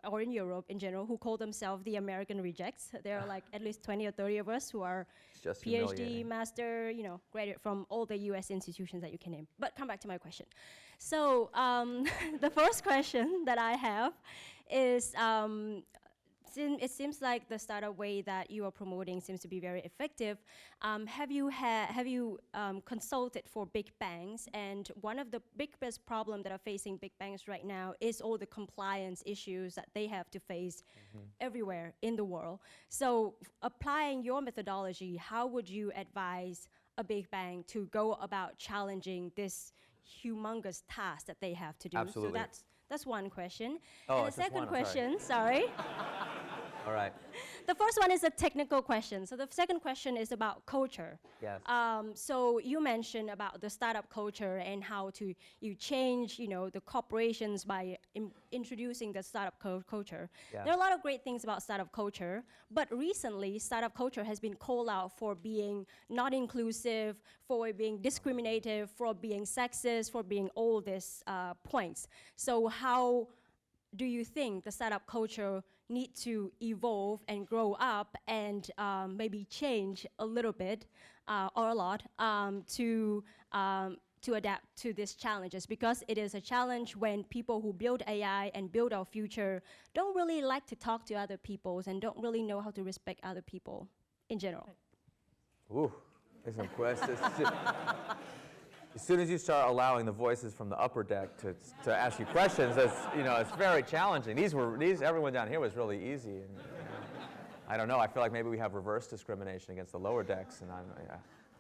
or in Europe in general who call themselves the American rejects. There are like at least 20 or 30 of us who are PhD, master, graduate from all the U.S. institutions that you can name. But come back to my question. So the first question that I have is, it seems like the startup way that you are promoting seems to be very effective. Have you consulted for big banks? And one of the biggest problems that are facing big banks right now is all the compliance issues that they have to face everywhere in the world. So applying your methodology, how would you advise a big bank to go about challenging this humongous task that they have to do? Absolutely. So that's one question. Oh, and the it's just second one, question, sorry. All right. The first one is a technical question. So the second question is about culture. Yes. So you mentioned about the startup culture and how you change, the corporations by introducing the startup culture. Yeah. There are a lot of great things about startup culture, but recently startup culture has been called out for being not inclusive, for being discriminative, for being sexist, for being all these points. So how do you think the startup culture need to evolve and grow up and maybe change a little bit or a lot to adapt to these challenges? Because it is a challenge when people who build AI and build our future don't really like to talk to other people and don't really know how to respect other people in general. Ooh, there's some questions. As soon as you start allowing the voices from the upper deck to ask you questions, it's very challenging. Everyone down here was really easy. And, I don't know. I feel like maybe we have reverse discrimination against the lower decks. And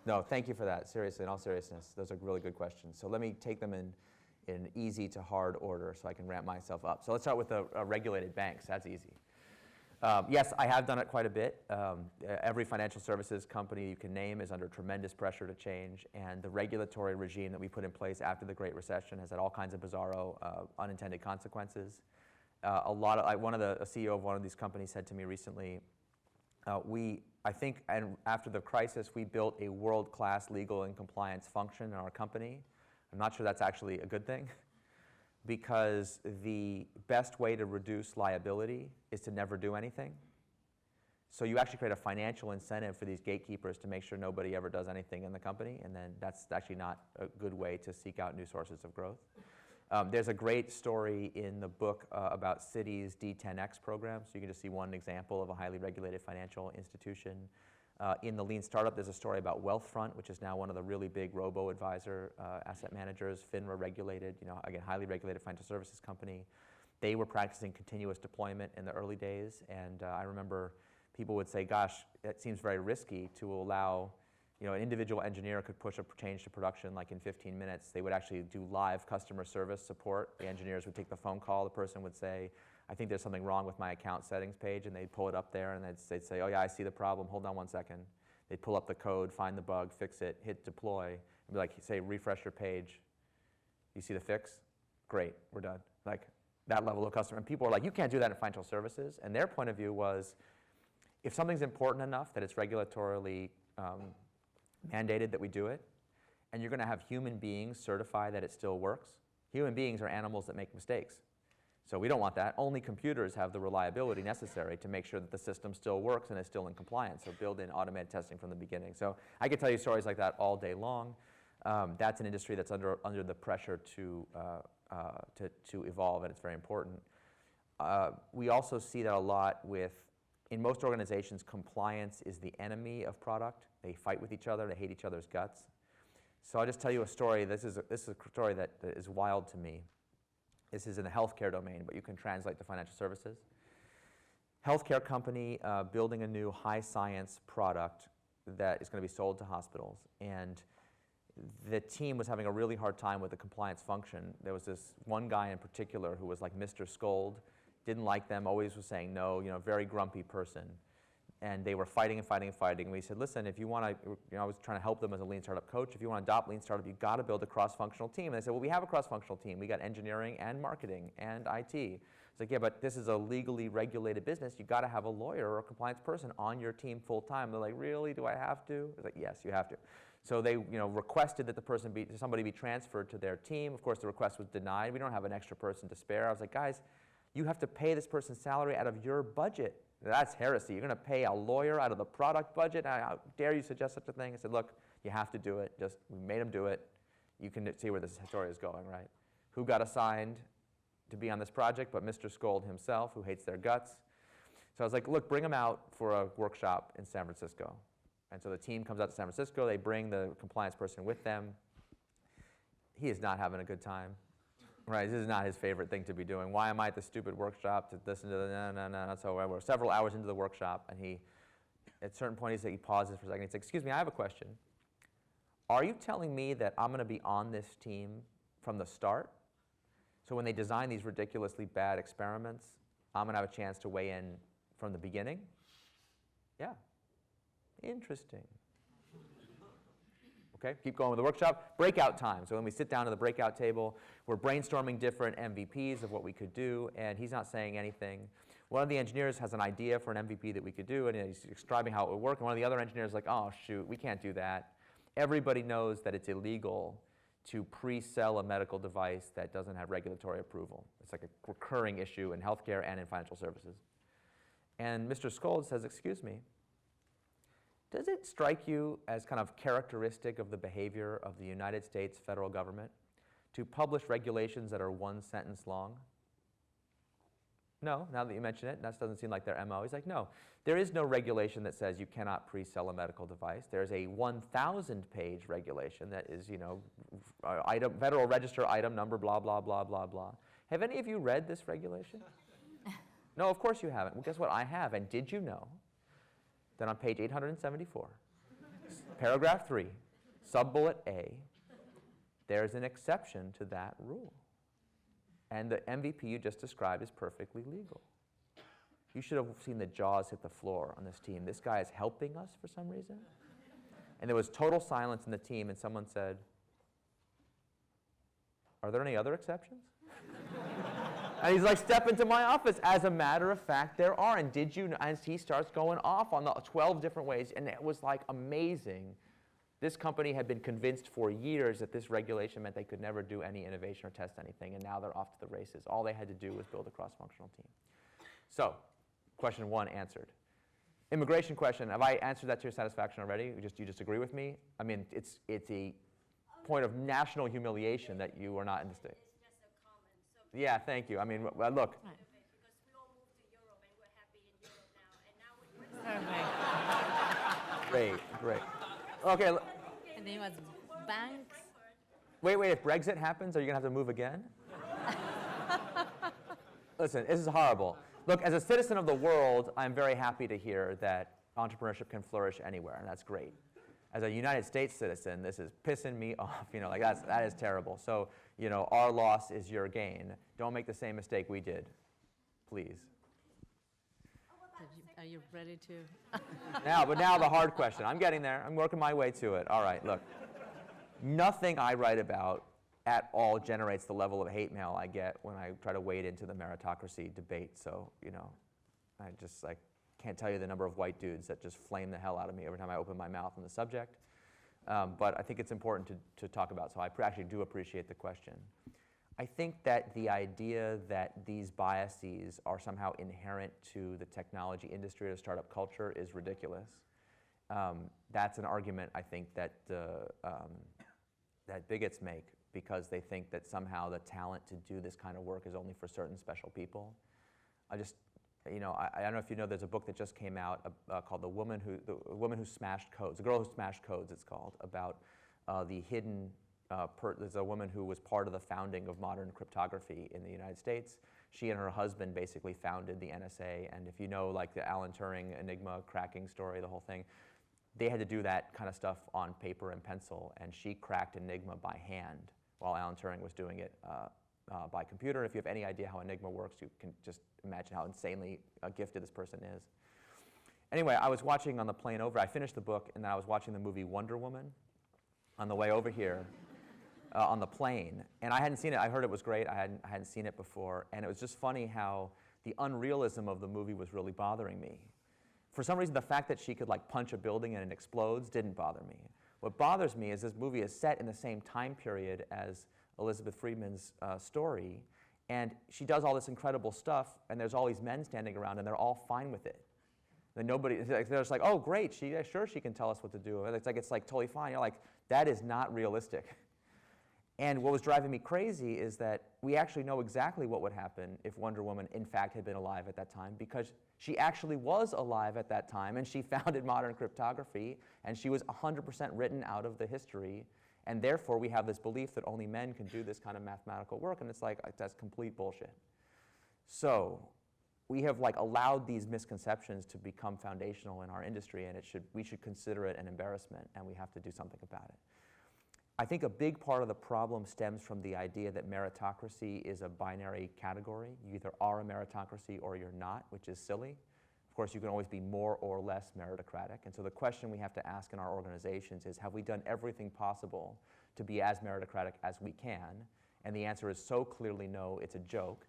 no, thank you for that. Seriously, in all seriousness, those are really good questions. So let me take them in easy to hard order so I can ramp myself up. So let's start with the regulated banks. That's easy. Yes, I have done it quite a bit. Every financial services company you can name is under tremendous pressure to change, and the regulatory regime that we put in place after the Great Recession has had all kinds of bizarro, unintended consequences. A CEO of one of these companies said to me recently, and after the crisis, we built a world-class legal and compliance function in our company. I'm not sure that's actually a good thing, because the best way to reduce liability is to never do anything. So you actually create a financial incentive for these gatekeepers to make sure nobody ever does anything in the company, and then that's actually not a good way to seek out new sources of growth. There's a great story in the book about Citi's D10X program, so you can just see one example of a highly regulated financial institution. In the Lean Startup, there's a story about Wealthfront, which is now one of the really big robo-advisor asset managers, FINRA regulated, again, highly regulated financial services company. They were practicing continuous deployment in the early days, and I remember people would say, gosh, it seems very risky to allow, an individual engineer could push a change to production like in 15 minutes. They would actually do live customer service support. The engineers would take the phone call. The person would say, I think there's something wrong with my account settings page, and they'd pull it up there, and they'd say, oh yeah, I see the problem, hold on 1 second. They'd pull up the code, find the bug, fix it, hit deploy, and be like, say, refresh your page. You see the fix? Great, we're done. Like, that level of customer. And people are like, you can't do that in financial services. And their point of view was, if something's important enough that it's regulatorily mandated that we do it, and you're going to have human beings certify that it still works. Human beings are animals that make mistakes. So we don't want that. Only computers have the reliability necessary to make sure that the system still works and is still in compliance. So build in automated testing from the beginning. So I could tell you stories like that all day long. That's an industry that's under the pressure to evolve, and it's very important. We also see that a lot in most organizations, compliance is the enemy of product. They fight with each other. They hate each other's guts. So I'll just tell you a story. This is a story that is wild to me. This is in the healthcare domain, but you can translate to financial services. Healthcare company building a new high science product that is going to be sold to hospitals. And the team was having a really hard time with the compliance function. There was this one guy in particular who was like Mr. Scold, didn't like them, always was saying no, very grumpy person. And they were fighting and fighting and fighting. And we said, listen, if you want to, I was trying to help them as a Lean Startup coach. If you want to adopt Lean Startup, you've got to build a cross-functional team. And they said, well, we have a cross-functional team. We got engineering and marketing and IT. It's like, yeah, but this is a legally regulated business. You've got to have a lawyer or a compliance person on your team full time. They're like, really, do I have to? It's like, yes, you have to. So they requested that somebody be transferred to their team. Of course, the request was denied. We don't have an extra person to spare. I was like, guys, you have to pay this person's salary out of your budget. That's heresy. You're going to pay a lawyer out of the product budget? How dare you suggest such a thing? I said, look, you have to do it. We made them do it. You can see where this story is going, right? Who got assigned to be on this project but Mr. Scold himself, who hates their guts. So I was like, look, bring him out for a workshop in San Francisco. And so the team comes out to San Francisco. They bring the compliance person with them. He is not having a good time. Right, this is not his favorite thing to be doing. Why am I at the stupid workshop to listen to the no. So we're several hours into the workshop, and at a certain point, he pauses for a second. He says, excuse me, I have a question. Are you telling me that I'm going to be on this team from the start? So when they design these ridiculously bad experiments, I'm going to have a chance to weigh in from the beginning? Yeah. Interesting. Okay, keep going with the workshop. Breakout time. So when we sit down at the breakout table, we're brainstorming different MVPs of what we could do, and he's not saying anything. One of the engineers has an idea for an MVP that we could do, and he's describing how it would work, and one of the other engineers is like, oh, shoot, we can't do that. Everybody knows that it's illegal to pre-sell a medical device that doesn't have regulatory approval. It's like a recurring issue in healthcare and in financial services. And Mr. Scold says, excuse me, does it strike you as kind of characteristic of the behavior of the United States federal government to publish regulations that are one sentence long? No, now that you mention it, that doesn't seem like their MO. He's like, no, there is no regulation that says you cannot pre-sell a medical device. There's a 1,000-page regulation that is, Federal Register item number, blah, blah, blah, blah, blah. Have any of you read this regulation? No, of course you haven't. Well, guess what? I have. And did you know that on page 874, paragraph 3, subbullet A, there's an exception to that rule. And the MVP you just described is perfectly legal. You should have seen the jaws hit the floor on this team. This guy is helping us for some reason. And there was total silence in the team, and someone said, are there any other exceptions? And he's like, step into my office. As a matter of fact, there are. And did you know? And he starts going off on the 12 different ways, and it was like amazing. This company had been convinced for years that this regulation meant they could never do any innovation or test anything, and now they're off to the races. All they had to do was build a cross-functional team. So, question 1 answered. Immigration question, have I answered that to your satisfaction already? You just agree with me? I mean, it's a point of national humiliation that you are not in the state. It's just a common subject. Yeah, thank you. I mean, well, look. Because we all moved to Europe and we're happy in Europe now. And now we Great, great. Okay, And then it was banks. wait, if Brexit happens, are you going to have to move again? Listen, this is horrible. Look, as a citizen of the world, I'm very happy to hear that entrepreneurship can flourish anywhere, and that's great. As a United States citizen, this is pissing me off. You know, like that is terrible. So, you know, our loss is your gain. Don't make the same mistake we did, please. Are you ready to? Now the hard question. I'm getting there. I'm working my way to it. All right, look. Nothing I write about at all generates the level of hate mail I get when I try to wade into the meritocracy debate. So, you know, I just can't tell you the number of white dudes that just flame the hell out of me every time I open my mouth on the subject. But I think it's important to talk about, so I actually do appreciate the question. I think that the idea that these biases are somehow inherent to the technology industry or startup culture is ridiculous. That's an argument I think that that bigots make because they think that somehow the talent to do this kind of work is only for certain special people. I don't know if you know, there's a book that just came out called The Woman Who Smashed Codes, The Girl Who Smashed Codes, it's called, about the hidden, there's a woman who was part of the founding of modern cryptography in the United States. She and her husband basically founded the NSA, and if you know like the Alan Turing Enigma cracking story, the whole thing, they had to do that kind of stuff on paper and pencil, and she cracked Enigma by hand while Alan Turing was doing it by computer. If you have any idea how Enigma works, you can just imagine how insanely gifted this person is. Anyway, I was watching on the plane over, I finished the book, and then I was watching the movie Wonder Woman on the way over here on the plane. And I hadn't seen it. I heard it was great. I hadn't seen it before. And it was just funny how the unrealism of the movie was really bothering me. For some reason, the fact that she could like punch a building and it explodes didn't bother me. What bothers me is this movie is set in the same time period as Elizabeth Friedman's story, and she does all this incredible stuff, and there's all these men standing around, and they're all fine with it. And they're just like, oh, great, sure she can tell us what to do. It's like totally fine. You're like, that is not realistic. And what was driving me crazy is that we actually know exactly what would happen if Wonder Woman, in fact, had been alive at that time, because she actually was alive at that time, and she founded modern cryptography, and she was 100% written out of the history, and therefore we have this belief that only men can do this kind of mathematical work, and it's like, that's complete bullshit. So we have like allowed these misconceptions to become foundational in our industry, and we should consider it an embarrassment, and we have to do something about it. I think a big part of the problem stems from the idea that meritocracy is a binary category. You either are a meritocracy or you're not, which is silly. Of course, you can always be more or less meritocratic. And so the question we have to ask in our organizations is, have we done everything possible to be as meritocratic as we can? And the answer is so clearly no, it's a joke.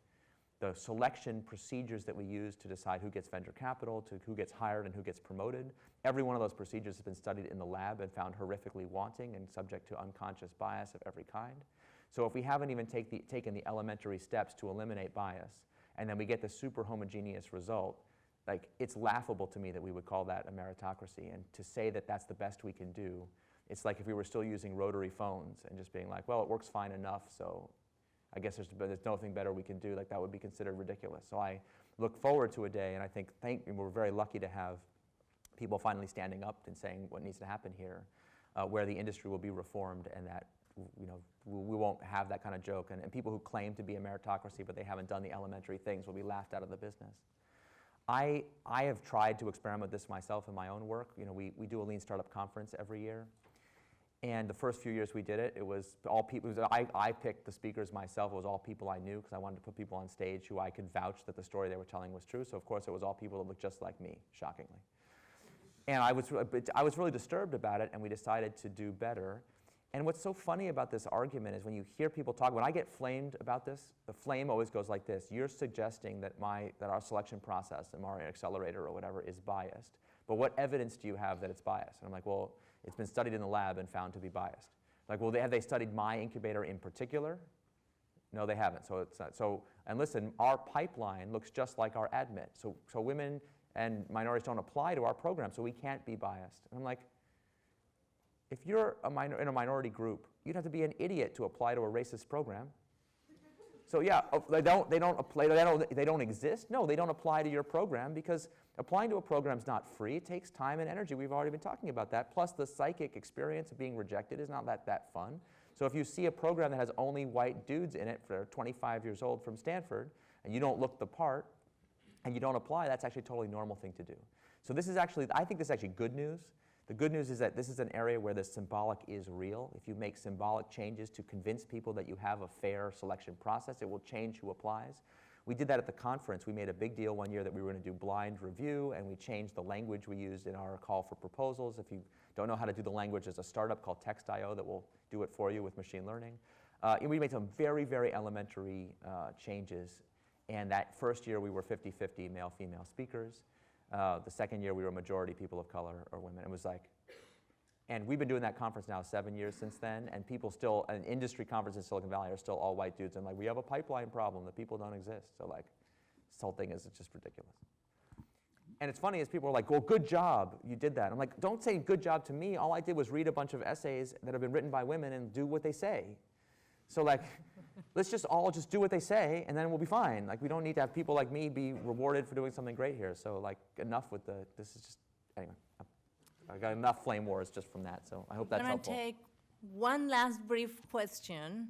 The selection procedures that we use to decide who gets venture capital, to who gets hired and who gets promoted, every one of those procedures has been studied in the lab and found horrifically wanting and subject to unconscious bias of every kind. So if we haven't even taken the elementary steps to eliminate bias, and then we get the super homogeneous result, like, it's laughable to me that we would call that a meritocracy. And to say that that's the best we can do, it's like if we were still using rotary phones and just being like, well, it works fine enough, so I guess there's nothing better we can do. Like, that would be considered ridiculous. So I look forward to a day, and I think we're very lucky to have people finally standing up and saying what needs to happen here, where the industry will be reformed, and that we won't have that kind of joke. And people who claim to be a meritocracy but they haven't done the elementary things will be laughed out of the business. I have tried to experiment this myself in my own work. We do a Lean Startup Conference every year. And the first few years we did it, it was all people. I picked the speakers myself. It was all people I knew because I wanted to put people on stage who I could vouch that the story they were telling was true. So of course it was all people that looked just like me, shockingly. And I was really disturbed about it, and we decided to do better. And what's so funny about this argument is when you hear people talk, when I get flamed about this, the flame always goes like this. You're suggesting that our selection process, our Accelerator or whatever, is biased. But what evidence do you have that it's biased? And I'm like, well, it's been studied in the lab and found to be biased. Like, well, have they studied my incubator in particular? No, they haven't. So it's not. So, and listen, our pipeline looks just like our admit. So women and minorities don't apply to our program, so we can't be biased. And I'm like, if you're in a minority group, you'd have to be an idiot to apply to a racist program. So yeah, they don't exist. No, they don't apply to your program because applying to a program is not free. It takes time and energy. We've already been talking about that. Plus, the psychic experience of being rejected is not that fun. So if you see a program that has only white dudes in it that are 25 years old from Stanford, and you don't look the part, and you don't apply, that's actually a totally normal thing to do. So this is actually, I think this is actually good news. The good news is that this is an area where the symbolic is real. If you make symbolic changes to convince people that you have a fair selection process, it will change who applies. We did that at the conference. We made a big deal one year that we were going to do blind review, and we changed the language we used in our call for proposals. If you don't know how to do the language, there's a startup called Text.io that will do it for you with machine learning. And we made some very elementary changes. And that first year, we were 50-50 male-female speakers. The second year, we were majority people of color or women. It was like, and we've been doing that conference now 7 years since then, and people still, an industry conference in Silicon Valley are still all white dudes, and like, we have a pipeline problem, the people don't exist. So like, this whole thing is just ridiculous. And it's funny is people are like, well, good job, you did that. I'm like, don't say good job to me. All I did was read a bunch of essays that have been written by women and do what they say. So like, let's just all just do what they say, and then we'll be fine. Like, we don't need to have people like me be rewarded for doing something great here. So like, enough with this is just, anyway. I got enough flame wars just from that, so I hope that's helpful. I'm going to take one last brief question,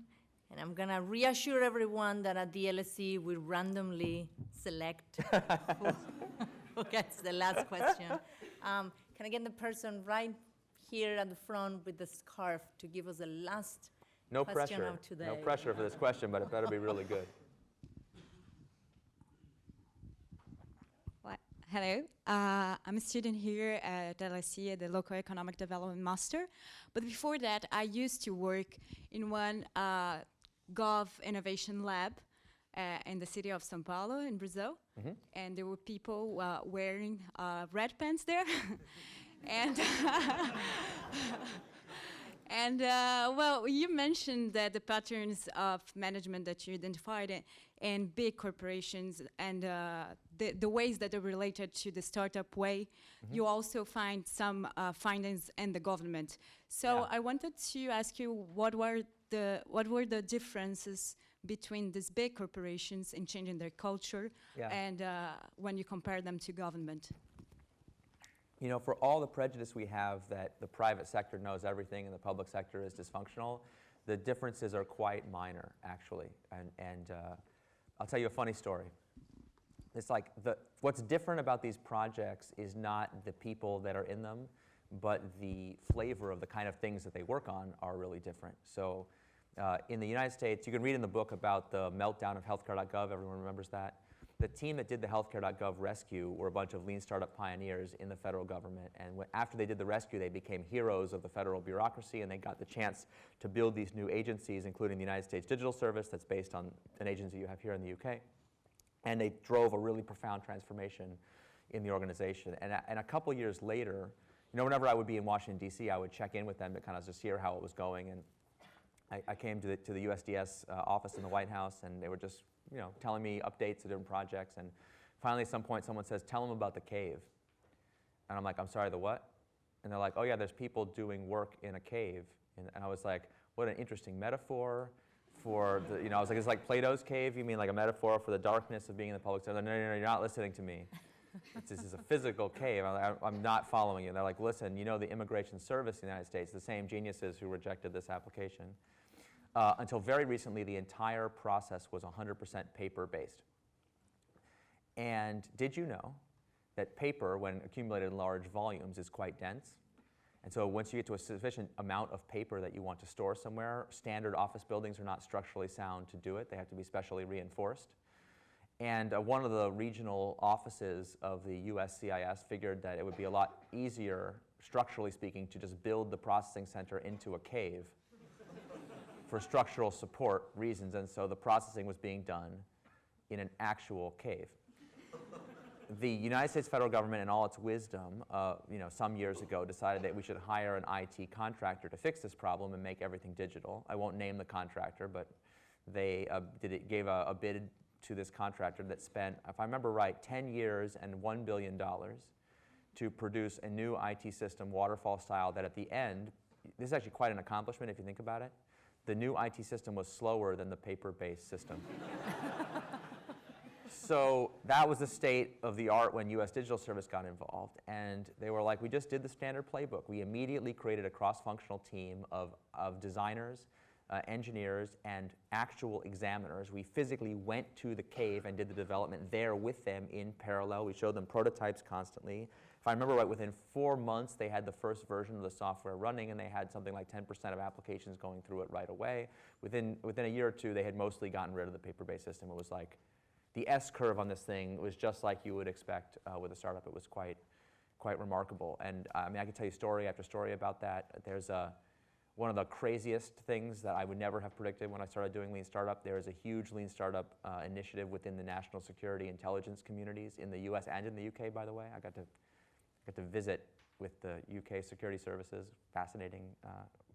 and I'm going to reassure everyone that at the LSE, we randomly select who gets the last question. Can I get the person right here at the front with the scarf to give us the last No question pressure. of today? No pressure for this question, but it better be really good. Hello, I'm a student here at LSE, the Local Economic Development Master. But before that, I used to work in one Gov Innovation Lab in the city of São Paulo in Brazil. Mm-hmm. And there were people wearing red pants there. And And well, you mentioned that the patterns of management that you identified in big corporations and the ways that are related to the startup way. Mm-hmm. You also find some findings in the government. So yeah. I wanted to ask you what were the differences between these big corporations in changing their culture and when you compare them to government? You know, for all the prejudice we have that the private sector knows everything and the public sector is dysfunctional, the differences are quite minor, actually. And I'll tell you a funny story. It's like what's different about these projects is not the people that are in them, but the flavor of the kind of things that they work on are really different. So in the United States, you can read in the book about the meltdown of healthcare.gov. Everyone remembers that? The team that did the healthcare.gov rescue were a bunch of lean startup pioneers in the federal government. And after they did the rescue, they became heroes of the federal bureaucracy, and they got the chance to build these new agencies, including the United States Digital Service that's based on an agency you have here in the UK. And they drove a really profound transformation in the organization. And a couple years later, you know, whenever I would be in Washington, D.C., I would check in with them to kind of just hear how it was going. And I came to the USDS office in the White House, and they were just telling me updates of different projects. And finally, at some point, someone says, "Tell them about the cave." And I'm like, "I'm sorry, the what?" And they're like, "Oh, yeah, there's people doing work in a cave." And I was like, what an interesting metaphor for the, I was like, it's like Plato's cave? You mean like a metaphor for the darkness of being in the public sector? No, you're not listening to me. This is a physical cave. I'm not following you. And they're like, listen, the Immigration Service in the United States, the same geniuses who rejected this application. Until very recently, the entire process was 100% paper-based. And did you know that paper, when accumulated in large volumes, is quite dense? And so once you get to a sufficient amount of paper that you want to store somewhere, standard office buildings are not structurally sound to do it. They have to be specially reinforced. And one of the regional offices of the USCIS figured that it would be a lot easier, structurally speaking, to just build the processing center into a cave for structural support reasons, and so the processing was being done in an actual cave. The United States federal government, in all its wisdom, some years ago, decided that we should hire an IT contractor to fix this problem and make everything digital. I won't name the contractor, but they gave a bid to this contractor that spent, if I remember right, 10 years and $1 billion to produce a new IT system, waterfall style, that at the end, this is actually quite an accomplishment if you think about it. the new IT system was slower than the paper-based system. So that was the state of the art when US Digital Service got involved. And they were like, we just did the standard playbook. We immediately created a cross-functional team of designers, engineers, and actual examiners. We physically went to the cave and did the development there with them in parallel. We showed them prototypes constantly. If I remember right, within 4 months, they had the first version of the software running, and they had something like 10% of applications going through it right away. Within a year or two, they had mostly gotten rid of the paper-based system. It was like, the S-curve on this thing was just like you would expect with a startup. It was quite remarkable. And I mean, I could tell you story after story about that. There's one of the craziest things that I would never have predicted when I started doing Lean Startup. There is a huge Lean Startup initiative within the national security intelligence communities in the US and in the UK, by the way. I got to visit with the UK security services. Fascinating,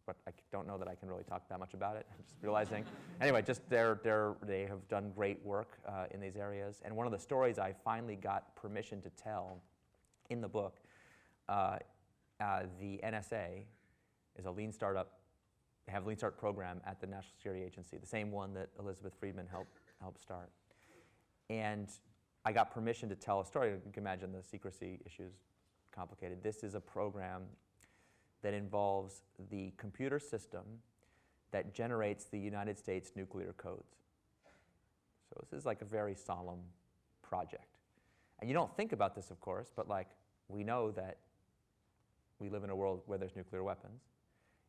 but I don't know that I can really talk that much about it. I'm just realizing. Anyway, just they have done great work in these areas. And one of the stories I finally got permission to tell in the book, the NSA is a Lean Startup. They have a Lean Start program at the National Security Agency, the same one that Elizabeth Friedman helped start. And I got permission to tell a story. You can imagine the secrecy issues complicated. This is a program that involves the computer system that generates the United States nuclear codes. So this is like a very solemn project. And you don't think about this, of course, but like we know that we live in a world where there's nuclear weapons.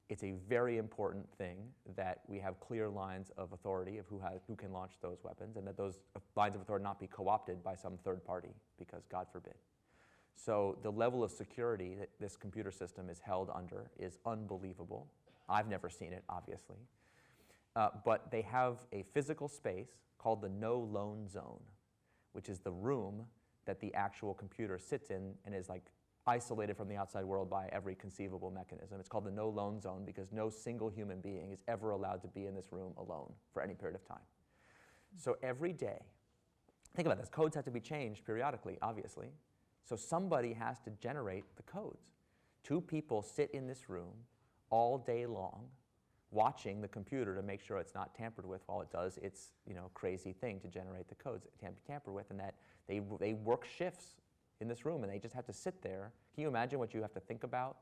It's a very important thing that we have clear lines of authority of who can launch those weapons, and that those lines of authority not be co-opted by some third party, because God forbid. So the level of security that this computer system is held under is unbelievable. I've never seen it, obviously. But they have a physical space called the no-loan zone, which is the room that the actual computer sits in and is like isolated from the outside world by every conceivable mechanism. It's called the no-loan zone because no single human being is ever allowed to be in this room alone for any period of time. So every day, think about this, codes have to be changed periodically, obviously. So somebody has to generate the codes. 2 people sit in this room all day long watching the computer to make sure it's not tampered with while it does its crazy thing to generate the codes that can't be tampered with, and that they work shifts in this room, and they just have to sit there. Can you imagine what you have to think about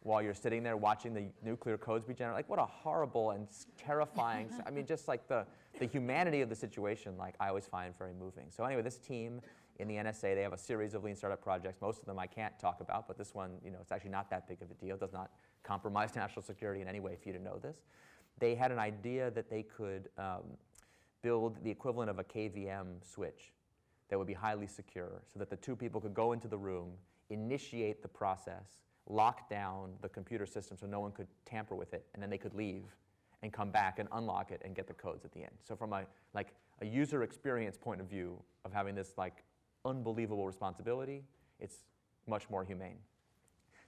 while you're sitting there watching the nuclear codes be generated? Like, what a horrible and terrifying, I mean, just like the humanity of the situation, like, I always find very moving. So anyway, this team in the NSA, they have a series of Lean Startup projects. Most of them I can't talk about, but this one, it's actually not that big of a deal. It does not compromise national security in any way for you to know this. They had an idea that they could build the equivalent of a KVM switch that would be highly secure, so that the 2 people could go into the room, initiate the process, lock down the computer system so no one could tamper with it, and then they could leave and come back and unlock it and get the codes at the end. So from a user experience point of view of having this unbelievable responsibility, it's much more humane.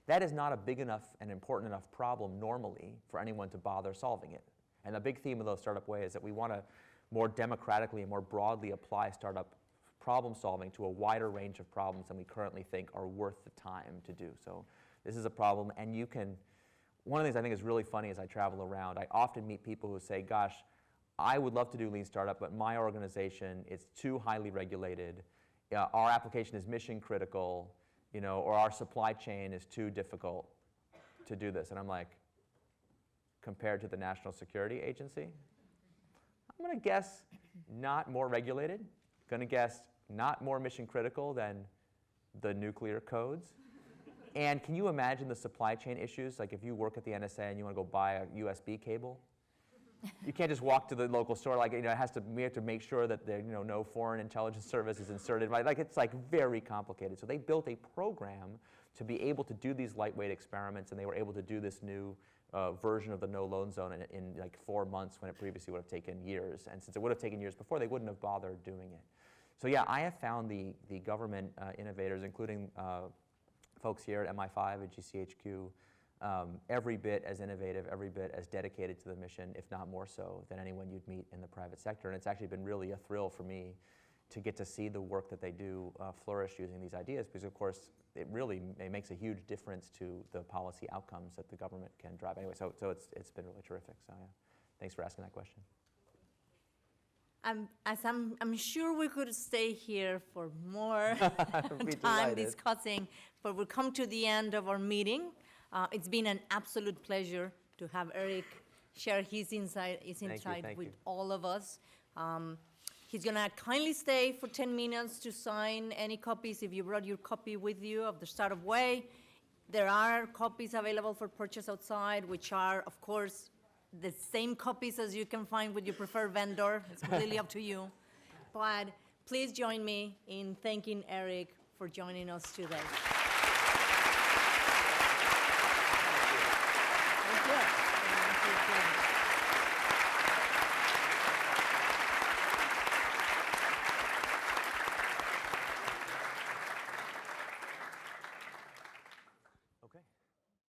That is not a big enough and important enough problem normally for anyone to bother solving it. And the big theme of the Startup Way is that we want to more democratically and more broadly apply startup problem solving to a wider range of problems than we currently think are worth the time to do. So this is a problem, and one of the things I think is really funny as I travel around, I often meet people who say, gosh, I would love to do Lean Startup, but my organization is too highly regulated, our application is mission critical, or our supply chain is too difficult to do this. And I'm like, compared to the National Security Agency? I'm going to guess not more regulated, going to guess not more mission critical than the nuclear codes. And can you imagine the supply chain issues? Like if you work at the NSA and you want to go buy a USB cable, you can't just walk to the local store. Like we have to make sure that there, no foreign intelligence service is inserted. Right? Like it's very complicated. So they built a program to be able to do these lightweight experiments, and they were able to do this new version of the no-loan zone in 4 months when it previously would have taken years. And since it would have taken years before, they wouldn't have bothered doing it. So yeah, I have found the government innovators, including folks here at MI5 at GCHQ, every bit as innovative, every bit as dedicated to the mission, if not more so, than anyone you'd meet in the private sector. And it's actually been really a thrill for me to get to see the work that they do flourish using these ideas, because of course it makes a huge difference to the policy outcomes that the government can drive. Anyway, so it's been really terrific. So yeah, Thanks for asking that question. I'm sure we could stay here for more I'd be time delighted. discussing, but we'll come to the end of our meeting. It's been an absolute pleasure to have Eric share his insight thank with you. all of us. He's gonna kindly stay for 10 minutes to sign any copies if you brought your copy with you of the Startup Way. There are copies available for purchase outside, which are, of course, the same copies as you can find with your preferred vendor. It's completely up to you. But please join me in thanking Eric for joining us today.